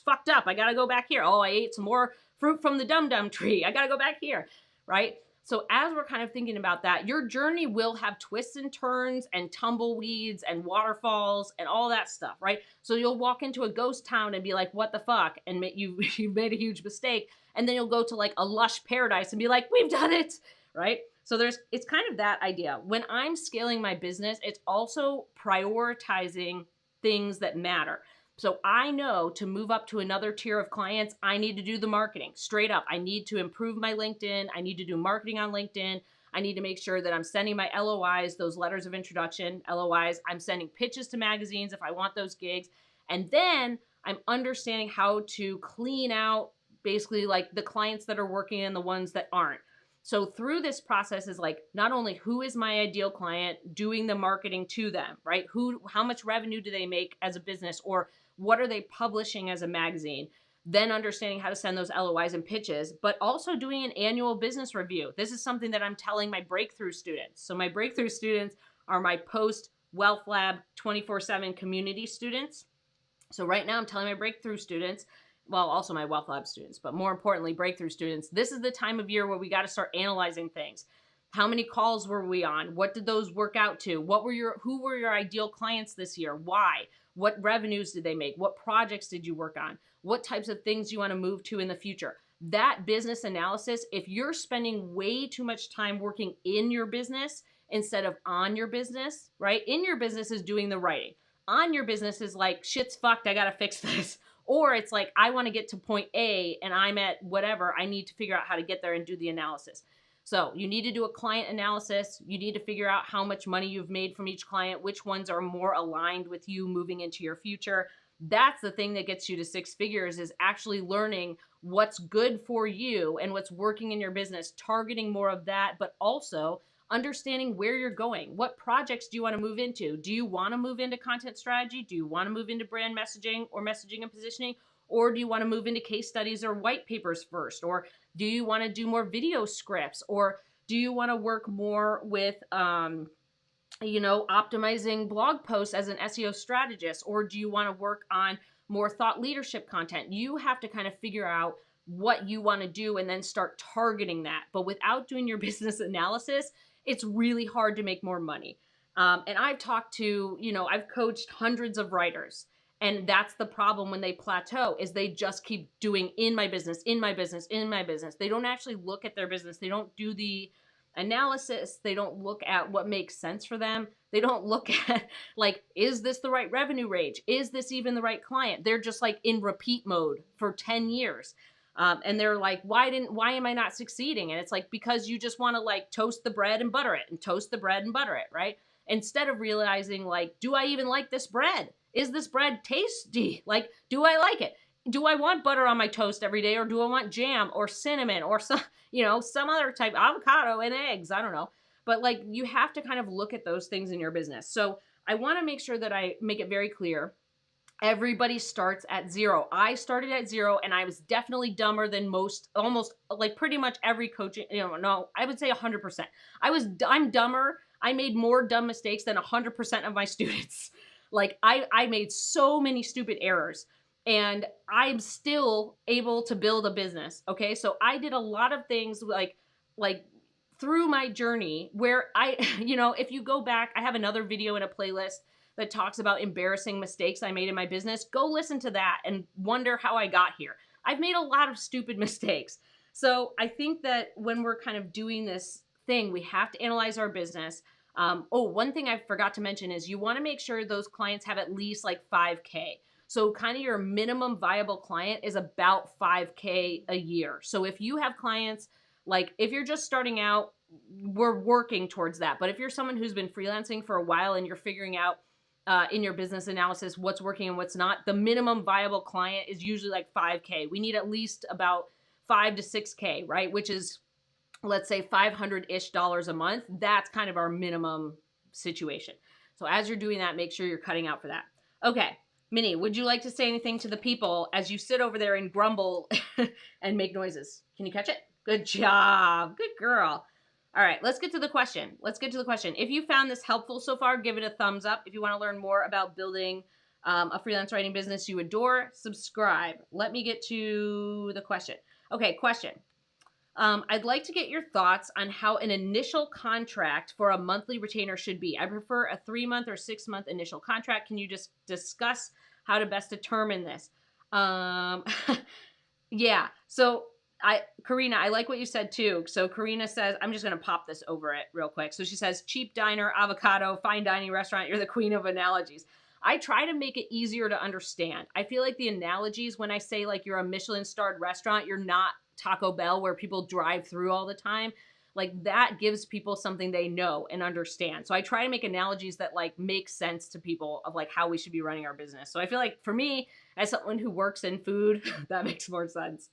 Speaker 1: fucked up. I gotta go back here. Oh, I ate some more fruit from the dum-dum tree. I gotta go back here, right? So as we're kind of thinking about that, your journey will have twists and turns and tumbleweeds and waterfalls and all that stuff, right? So you'll walk into a ghost town and be like, what the fuck? And you've made a huge mistake. And then you'll go to like a lush paradise and be like, we've done it, right? So it's kind of that idea. When I'm scaling my business, it's also prioritizing things that matter. So I know to move up to another tier of clients, I need to do the marketing straight up. I need to improve my LinkedIn. I need to do marketing on LinkedIn. I need to make sure that I'm sending my LOIs, those letters of introduction, LOIs. I'm sending pitches to magazines if I want those gigs. And then I'm understanding how to clean out basically like the clients that are working and the ones that aren't. So through this process is like, not only who is my ideal client, doing the marketing to them, right? How much revenue do they make as a business, or what are they publishing as a magazine? Then understanding how to send those LOIs and pitches, but also doing an annual business review. This is something that I'm telling my breakthrough students. So my breakthrough students are my post Wealth Lab 24/7 community students. So right now I'm telling my breakthrough students, well, also my Wealth Lab students, but more importantly, breakthrough students, this is the time of year where we got to start analyzing things. How many calls were we on? What did those work out to? Who were your ideal clients this year? Why? What revenues did they make? What projects did you work on? What types of things you want to move to in the future? That business analysis, if you're spending way too much time working in your business instead of on your business, right? In your business is doing the writing. On your business is like, shit's fucked, I got to fix this. Or it's like, I want to get to point A and I'm at whatever. I need to figure out how to get there and do the analysis. So you need to do a client analysis. You need to figure out how much money you've made from each client, which ones are more aligned with you moving into your future. That's the thing that gets you to six figures, is actually learning what's good for you and what's working in your business, targeting more of that, but also understanding where you're going. What projects do you want to move into? Do you want to move into content strategy? Do you want to move into brand messaging or messaging and positioning? Or do you want to move into case studies or white papers first? Or do you want to do more video scripts? Or do you want to work more with, optimizing blog posts as an SEO strategist? Or do you want to work on more thought leadership content? You have to kind of figure out what you want to do and then start targeting that. But without doing your business analysis, it's really hard to make more money. And I've talked to, I've coached hundreds of writers. And that's the problem when they plateau, is they just keep doing in my business, in my business, in my business. They don't actually look at their business. They don't do the analysis. They don't look at what makes sense for them. They don't look at like, is this the right revenue range? Is this even the right client? They're just like in repeat mode for 10 years. And they're like, why am I not succeeding? And it's like, because you just want to like toast the bread and butter it, and toast the bread and butter it, right? Instead of realizing like, do I even like this bread? Is this bread tasty? Like, do I like it? Do I want butter on my toast every day, or do I want jam or cinnamon or some other type, avocado and eggs? I don't know. But like, you have to kind of look at those things in your business. So I want to make sure that I make it very clear. Everybody starts at zero. I started at zero, and I was definitely dumber than most, almost like pretty much every coaching, no, I would say 100%. I'm dumber. I made more dumb mistakes than 100% of my students. Like I made so many stupid errors, and I'm still able to build a business. Okay. So I did a lot of things like through my journey where if you go back, I have another video in a playlist that talks about embarrassing mistakes I made in my business. Go listen to that and wonder how I got here. I've made a lot of stupid mistakes. So I think that when we're kind of doing this thing, we have to analyze our business. One thing I forgot to mention is you want to make sure those clients have at least like 5K. So kind of your minimum viable client is about 5K a year. So if you have clients, like if you're just starting out, we're working towards that. But if you're someone who's been freelancing for a while and you're figuring out in your business analysis what's working and what's not, the minimum viable client is usually like 5K. We need at least about 5 to 6K, right? Which is, let's say, $500-ish a month. That's kind of our minimum situation. So as you're doing that, make sure you're cutting out for that. Okay, Minnie, would you like to say anything to the people as you sit over there and grumble and make noises? Can you catch it? Good job. Good girl. All right, let's get to the question. If you found this helpful so far, give it a thumbs up. If you want to learn more about building a freelance writing business you adore, subscribe. Let me get to the question. Okay, question. I'd like to get your thoughts on how an initial contract for a monthly retainer should be. I prefer a 3-month or 6-month initial contract. Can you just discuss how to best determine this? Um, yeah. So Karina, I like what you said too. So Karina says, I'm just going to pop this over it real quick. So she says, cheap diner, avocado, fine dining restaurant. You're the queen of analogies. I try to make it easier to understand. I feel like the analogies, when I say like you're a Michelin starred restaurant, you're not Taco Bell where people drive through all the time. Like that gives people something they know and understand. So I try to make analogies that like make sense to people of like how we should be running our business. So I feel like for me, as someone who works in food, that makes more sense.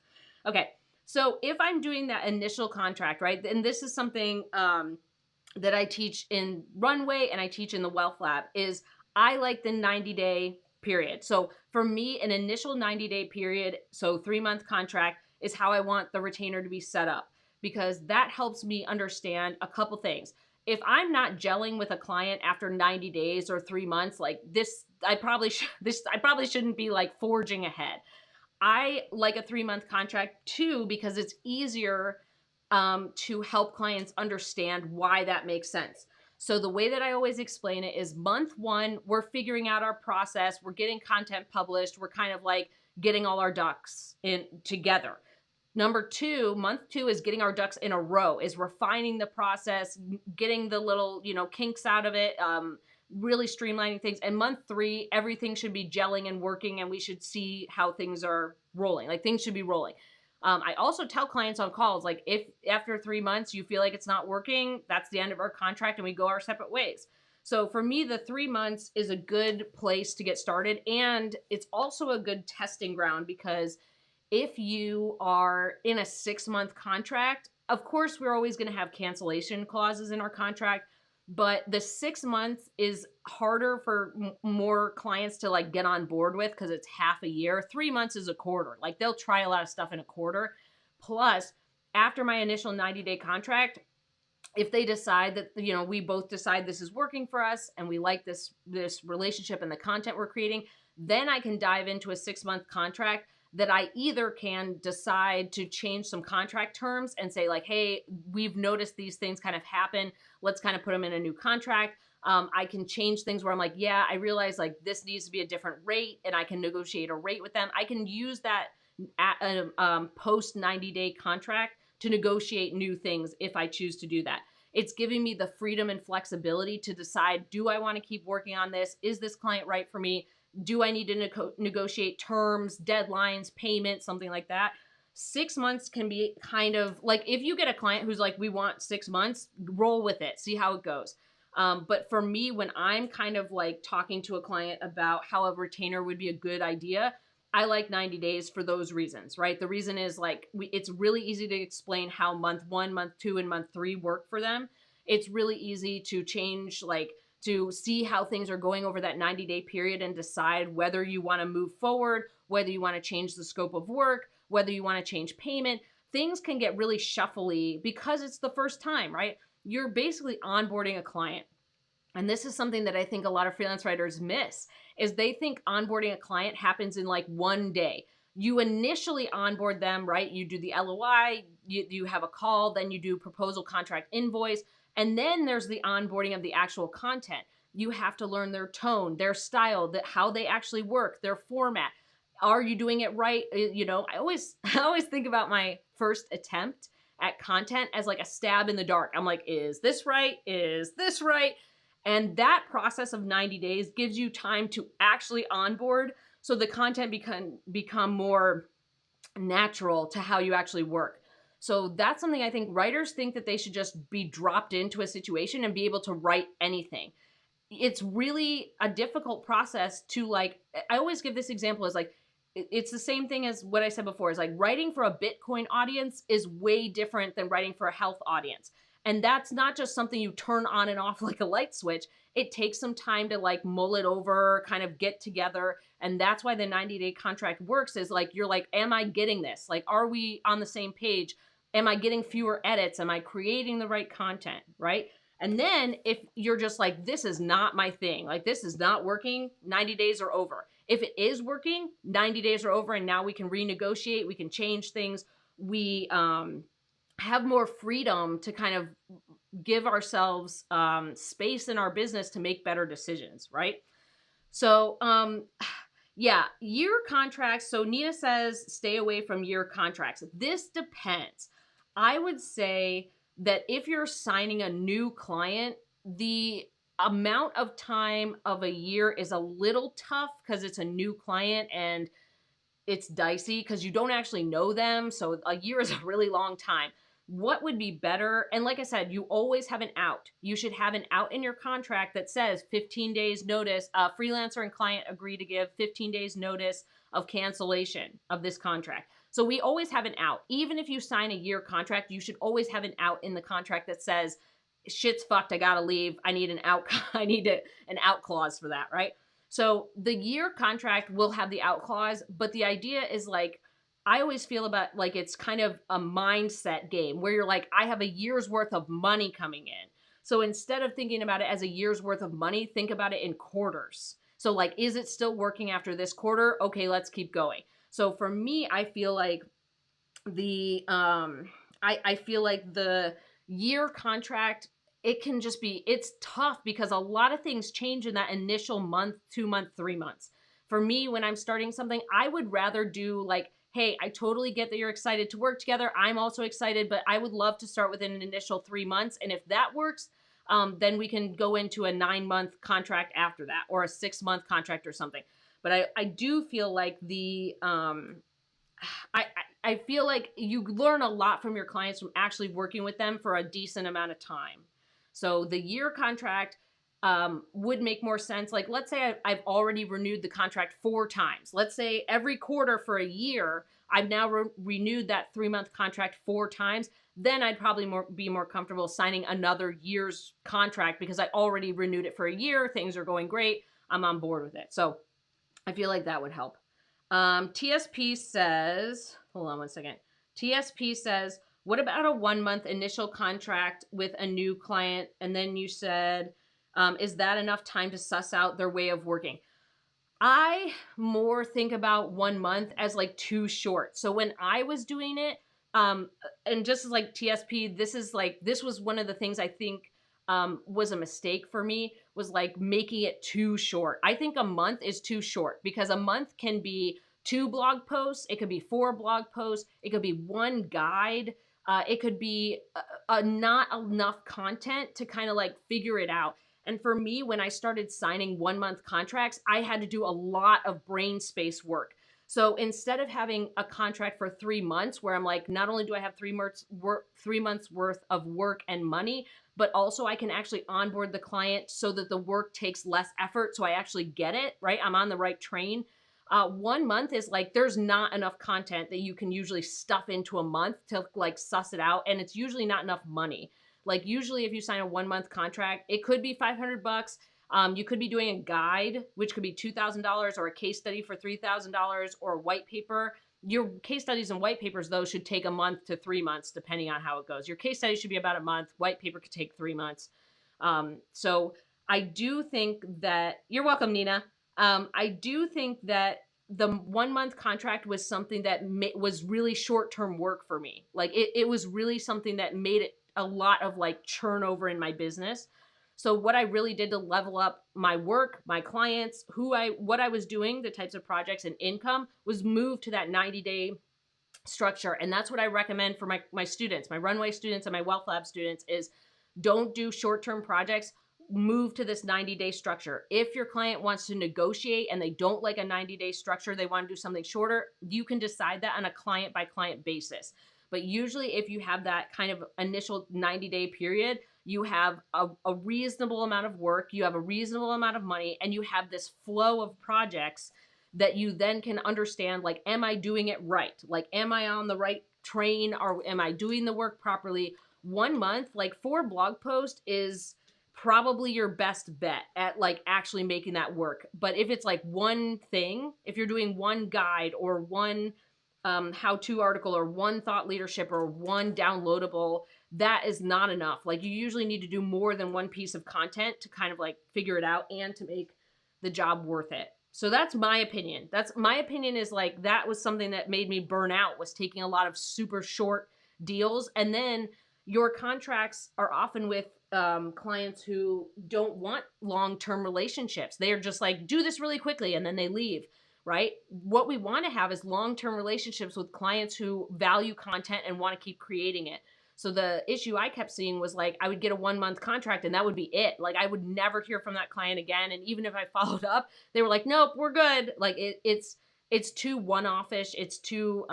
Speaker 1: Okay. So if I'm doing that initial contract, right, and this is something that I teach in Runway and I teach in the Wealth Lab, is I like the 90-day period. So for me, an initial 90-day period, so 3-month contract, is how I want the retainer to be set up, because that helps me understand a couple things. If I'm not gelling with a client after 90 days or 3 months, like this, I probably shouldn't be like forging ahead. I like a 3-month contract too, because it's easier to help clients understand why that makes sense. So the way that I always explain it is month 1, we're figuring out our process. We're getting content published. We're kind of like getting all our ducks in together. Number 2, month 2 is getting our ducks in a row, is refining the process, getting the little, kinks out of it, really streamlining things. And month 3, everything should be gelling and working, and we should see how things are rolling. Like things should be rolling. I also tell clients on calls, like if after 3 months you feel like it's not working, that's the end of our contract and we go our separate ways. So for me, the 3 months is a good place to get started. And it's also a good testing ground, because if you are in a 6-month contract, of course, we're always going to have cancellation clauses in our contract, but the 6 months is harder for more clients to like get on board with, because it's half a year. 3 months is a quarter. Like they'll try a lot of stuff in a quarter. Plus, after my initial 90-day contract, if they decide that, we both decide this is working for us and we like this relationship and the content we're creating, then I can dive into a 6-month contract that I either can decide to change some contract terms and say like, hey, we've noticed these things kind of happen. Let's kind of put them in a new contract. I can change things where I'm like, yeah, I realize like this needs to be a different rate, and I can negotiate a rate with them. I can use that at a post 90-day contract to negotiate new things if I choose to do that. It's giving me the freedom and flexibility to decide, do I want to keep working on this? Is this client right for me? Do I need to negotiate terms, deadlines, payment, something like that? 6 months can be kind of like, if you get a client who's like, we want 6 months, roll with it, see how it goes. But for me, when I'm kind of like talking to a client about how a retainer would be a good idea, I like 90 days for those reasons, right? The reason is like, it's really easy to explain how month 1, month 2, and month 3 work for them. It's really easy to change, like, to see how things are going over that 90-day period and decide whether you want to move forward, whether you want to change the scope of work, whether you want to change payment. Things can get really shuffly because it's the first time, right? You're basically onboarding a client. And this is something that I think a lot of freelance writers miss, is they think onboarding a client happens in like one day. You initially onboard them, right? You do the LOI, you have a call, then you do proposal, contract, invoice. And then there's the onboarding of the actual content. You have to learn their tone, their style, how they actually work, their format. Are you doing it right? I always think about my first attempt at content as like a stab in the dark. I'm like, is this right? Is this right? And that process of 90 days gives you time to actually onboard, so the content become more natural to how you actually work. So that's something I think writers think that they should just be dropped into a situation and be able to write anything. It's really a difficult process to like, I always give this example as like, it's the same thing as what I said before, is like writing for a Bitcoin audience is way different than writing for a health audience. And that's not just something you turn on and off like a light switch. It takes some time to like mull it over, kind of get together. And that's why the 90-day contract works, is like, you're like, am I getting this? Like, are we on the same page? Am I getting fewer edits? Am I creating the right content, right? And then if you're just like, this is not my thing, like this is not working, 90 days are over. If it is working, 90 days are over, and now we can renegotiate, we can change things. We have more freedom to kind of give ourselves space in our business to make better decisions, right? So, yeah, year contracts. So Nina says stay away from year contracts. This depends. I would say that if you're signing a new client, the amount of time of a year is a little tough because it's a new client and it's dicey because you don't actually know them. So a year is a really long time. What would be better? And like I said, you always have an out. You should have an out in your contract that says 15 days notice. Freelancer and client agree to give 15 days notice of cancellation of this contract. So we always have an out. Even if you sign a year contract, you should always have an out in the contract that says, shit's fucked, I gotta leave. I need an out. I need an out clause for that, right? So the year contract will have the out clause, but the idea is like, I always feel about like it's kind of a mindset game where you're like, I have a year's worth of money coming in. So instead of thinking about it as a year's worth of money, think about it in quarters. So like, is it still working after this quarter? Okay, let's keep going. So for me, I feel like the I feel like the year contract, it can just be, it's tough because a lot of things change in that initial month, 2 month, 3 months. For me, when I'm starting something, I would rather do like, hey, I totally get that you're excited to work together. I'm also excited, but I would love to start within an initial 3 months. And if that works, then we can go into a 9 month contract after that, or a 6 month contract or something. But I do feel like I, I feel like you learn a lot from your clients from actually working with them for a decent amount of time. So the year contract would make more sense. Like, let's say I've already renewed the contract 4 times. Let's say every quarter for a year, I've now renewed that 3 month contract 4 times. Then I'd probably be more comfortable signing another year's contract because I already renewed it for a year. Things are going great. I'm on board with it. So I feel like that would help. TSP says, hold on one second. TSP says, what about a 1 month initial contract with a new client? And then you said, is that enough time to suss out their way of working? I more think about 1 month as like too short. So when I was doing it, and just as like TSP, this was one of the things I think was a mistake for me, was like making it too short. I think a month is too short because a month can be 2 blog posts, it could be 4 blog posts, it could be one guide, it could be not enough content to kind of like figure it out. And for me, when I started signing 1 month contracts, I had to do a lot of brain space work. So instead of having a contract for 3 months where I'm like, not only do I have 3 months worth of work and money, but also I can actually onboard the client so that the work takes less effort. So I actually get it, right? I'm on the right train. 1 month is like, there's not enough content that you can usually stuff into a month to like suss it out. And it's usually not enough money. Like usually if you sign a 1 month contract, it could be $500. You could be doing a guide, which could be $2,000, or a case study for $3,000, or a white paper. Your case studies and white papers, though, should take a month to 3 months, depending on how it goes. Your case study should be about a month. White paper could take 3 months. So I do think that, you're welcome, Nina. I do think that the 1 month contract was something that was really short-term work for me. Like it was really something that made it a lot of like churn over in my business. So what I really did to level up my work, my clients, what I was doing, the types of projects and income, was move to that 90-day structure. And that's what I recommend for my students, my runway students and my wealth lab students, is don't do short-term projects. Move to this 90-day structure. If your client wants to negotiate and they don't like a 90-day structure, they want to do something shorter, you can decide that on a client by client basis. But usually if you have that kind of initial 90-day period, you have a reasonable amount of work, you have a reasonable amount of money, and you have this flow of projects that you then can understand, like, am I doing it right? Like, am I on the right train, or am I doing the work properly? 1 month, like 4 blog posts is probably your best bet at like actually making that work. But if it's like one thing, if you're doing one guide or one how-to article or one thought leadership or one downloadable, that is not enough. Like, you usually need to do more than one piece of content to kind of like figure it out and to make the job worth it. So that's my opinion. That's my opinion, is like, that was something that made me burn out, was taking a lot of super short deals. And then your contracts are often with clients who don't want long-term relationships. They are just like, do this really quickly, and then they leave. Right? What we want to have is long-term relationships with clients who value content and want to keep creating it. So the issue I kept seeing was like, I would get a 1-month contract and that would be it. Like, I would never hear from that client again. And even if I followed up, they were like, nope, we're good. Like, it's too one-offish. It's too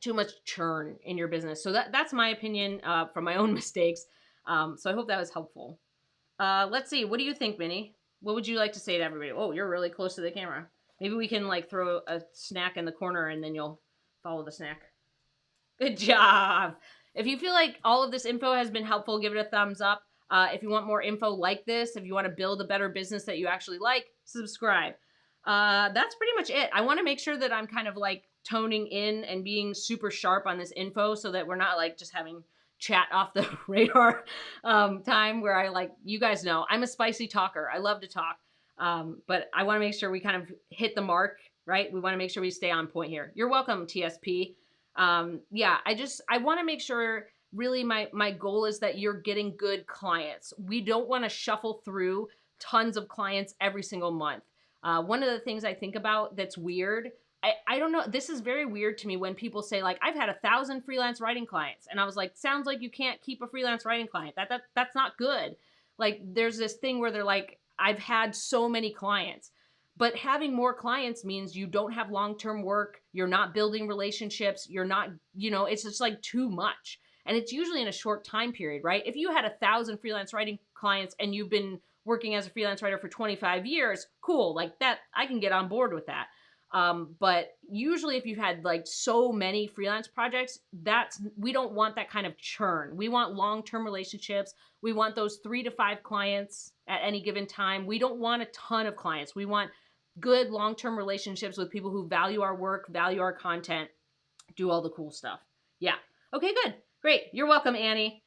Speaker 1: much churn in your business. So that's my opinion from my own mistakes. So I hope that was helpful. Let's see. What do you think, Minnie? What would you like to say to everybody? Oh, you're really close to the camera. Maybe we can like throw a snack in the corner and then you'll follow the snack. Good job. If you feel like all of this info has been helpful, give it a thumbs up. If you want more info like this, if you want to build a better business that you actually like, subscribe. That's pretty much it. I want to make sure that I'm kind of like toning in and being super sharp on this info so that we're not like just having chat off the radar time where I, like, you guys know, I'm a spicy talker. I love to talk. But I want to make sure we kind of hit the mark, right? We want to make sure we stay on point here. You're welcome, TSP. Yeah, I want to make sure, really, my goal is that you're getting good clients. We don't want to shuffle through tons of clients every single month. One of the things I think about that's weird, I don't know, this is very weird to me when people say, like, I've had 1,000 freelance writing clients. And I was like, sounds like you can't keep a freelance writing client. That's not good. Like, there's this thing where they're like, I've had so many clients. But having more clients means you don't have long-term work. You're not building relationships. You're not, it's just like too much. And it's usually in a short time period, right? If you had 1,000 freelance writing clients and you've been working as a freelance writer for 25 years, cool. Like, that, I can get on board with that. But usually if you've had like so many freelance projects, we don't want that kind of churn. We want long-term relationships. We want those 3 to 5 clients at any given time. We don't want a ton of clients. We want good long-term relationships with people who value our work, value our content, do all the cool stuff. Yeah. Okay, good. Great. You're welcome, Annie.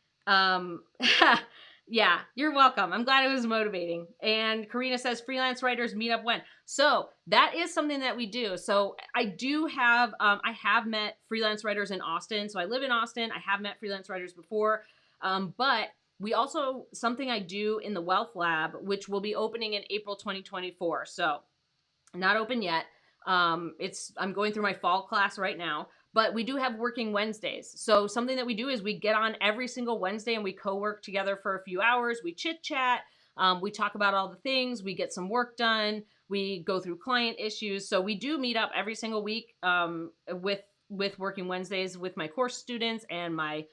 Speaker 1: Yeah, you're welcome. I'm glad it was motivating. And Karina says, freelance writers meet up when? So that is something that we do. So I do have, I have met freelance writers in Austin. So I live in Austin. I have met freelance writers before. But we also, something I do in the Wealth Lab, which will be opening in April 2024. So not open yet. I'm going through my fall class right now. But we do have working Wednesdays. So something that we do is we get on every single Wednesday and we co-work together for a few hours. We chit chat. We talk about all the things. We get some work done. We go through client issues. So we do meet up every single week with working Wednesdays with my course students and my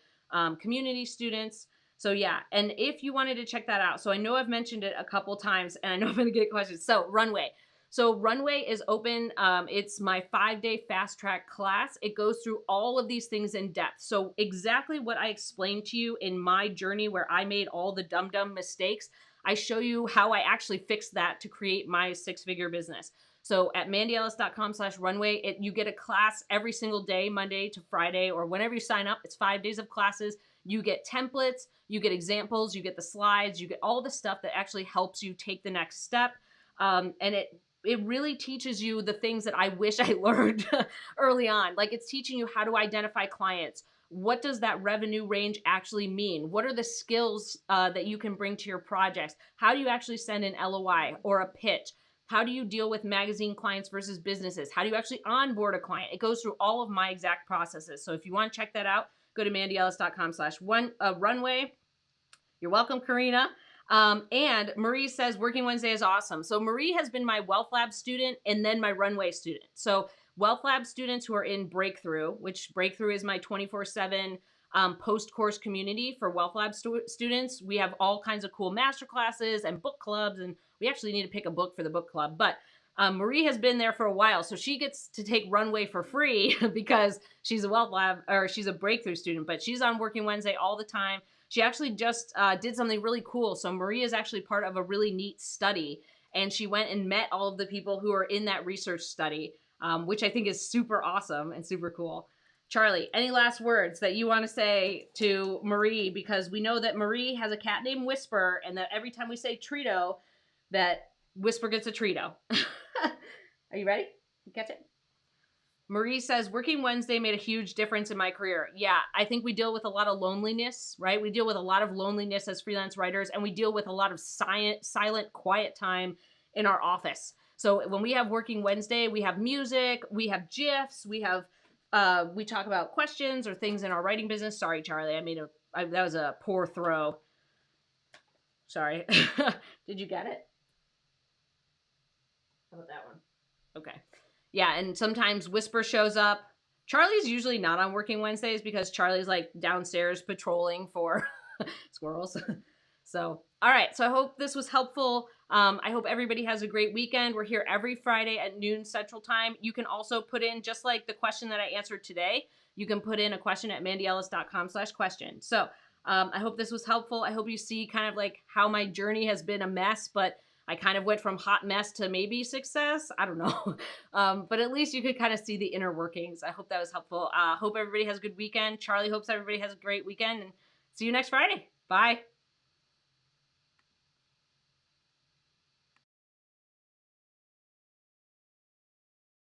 Speaker 1: community students. So yeah, and if you wanted to check that out, so I know I've mentioned it a couple times and I know I'm going to get questions. So Runway. So Runway is open. It's my 5-day fast track class. It goes through all of these things in depth. So exactly what I explained to you in my journey where I made all the dumb mistakes, I show you how I actually fixed that to create my 6-figure business. So at mandyellis.com/runway, you get a class every single day, Monday to Friday, or whenever you sign up. It's 5 days of classes. You get templates, you get examples, you get the slides, you get all the stuff that actually helps you take the next step. And it really teaches you the things that I wish I learned early on. Like, it's teaching you how to identify clients. What does that revenue range actually mean? What are the skills that you can bring to your projects? How do you actually send an LOI or a pitch? How do you deal with magazine clients versus businesses? How do you actually onboard a client? It goes through all of my exact processes. So if you want to check that out, go to mandyellis.com/runway. You're welcome, Karina. And Marie says, working Wednesday is awesome. So Marie has been my Wealth Lab student and then my Runway student. So Wealth Lab students who are in Breakthrough, which Breakthrough is my 24/7 post-course community for Wealth Lab students. We have all kinds of cool masterclasses and book clubs, and we actually need to pick a book for the book club. But Marie has been there for a while, so she gets to take Runway for free because she's a Wealth Lab, or she's a Breakthrough student, but she's on Working Wednesday all the time. She actually just did something really cool. So Marie is actually part of a really neat study, and she went and met all of the people who are in that research study. which I think is super awesome and super cool. Charlie, any last words that you want to say to Marie? Because we know that Marie has a cat named Whisper, and that every time we say Treato, that Whisper gets a Treato. Are you ready? You catch it? Marie says, working Wednesday made a huge difference in my career. Yeah, I think we deal with a lot of loneliness, right? We deal with a lot of loneliness as freelance writers, and we deal with a lot of silent, quiet time in our office. So when we have working Wednesday, we have music, we have GIFs, we talk about questions or things in our writing business. Sorry, Charlie, that was a poor throw. Sorry. Did you get it? How about that one? Okay. Yeah, and sometimes Whisper shows up. Charlie's usually not on working Wednesdays because Charlie's like downstairs patrolling for squirrels. So, all right. So I hope this was helpful. I hope everybody has a great weekend. We're here every Friday at noon Central Time. You can also put in, just like the question that I answered today, you can put in a question at mandyellis.com/question. So I hope this was helpful. I hope you see kind of like how my journey has been a mess, but I kind of went from hot mess to maybe success. I don't know. But at least you could kind of see the inner workings. I hope that was helpful. Hope everybody has a good weekend. Charlie hopes everybody has a great weekend, and see you next Friday. Bye.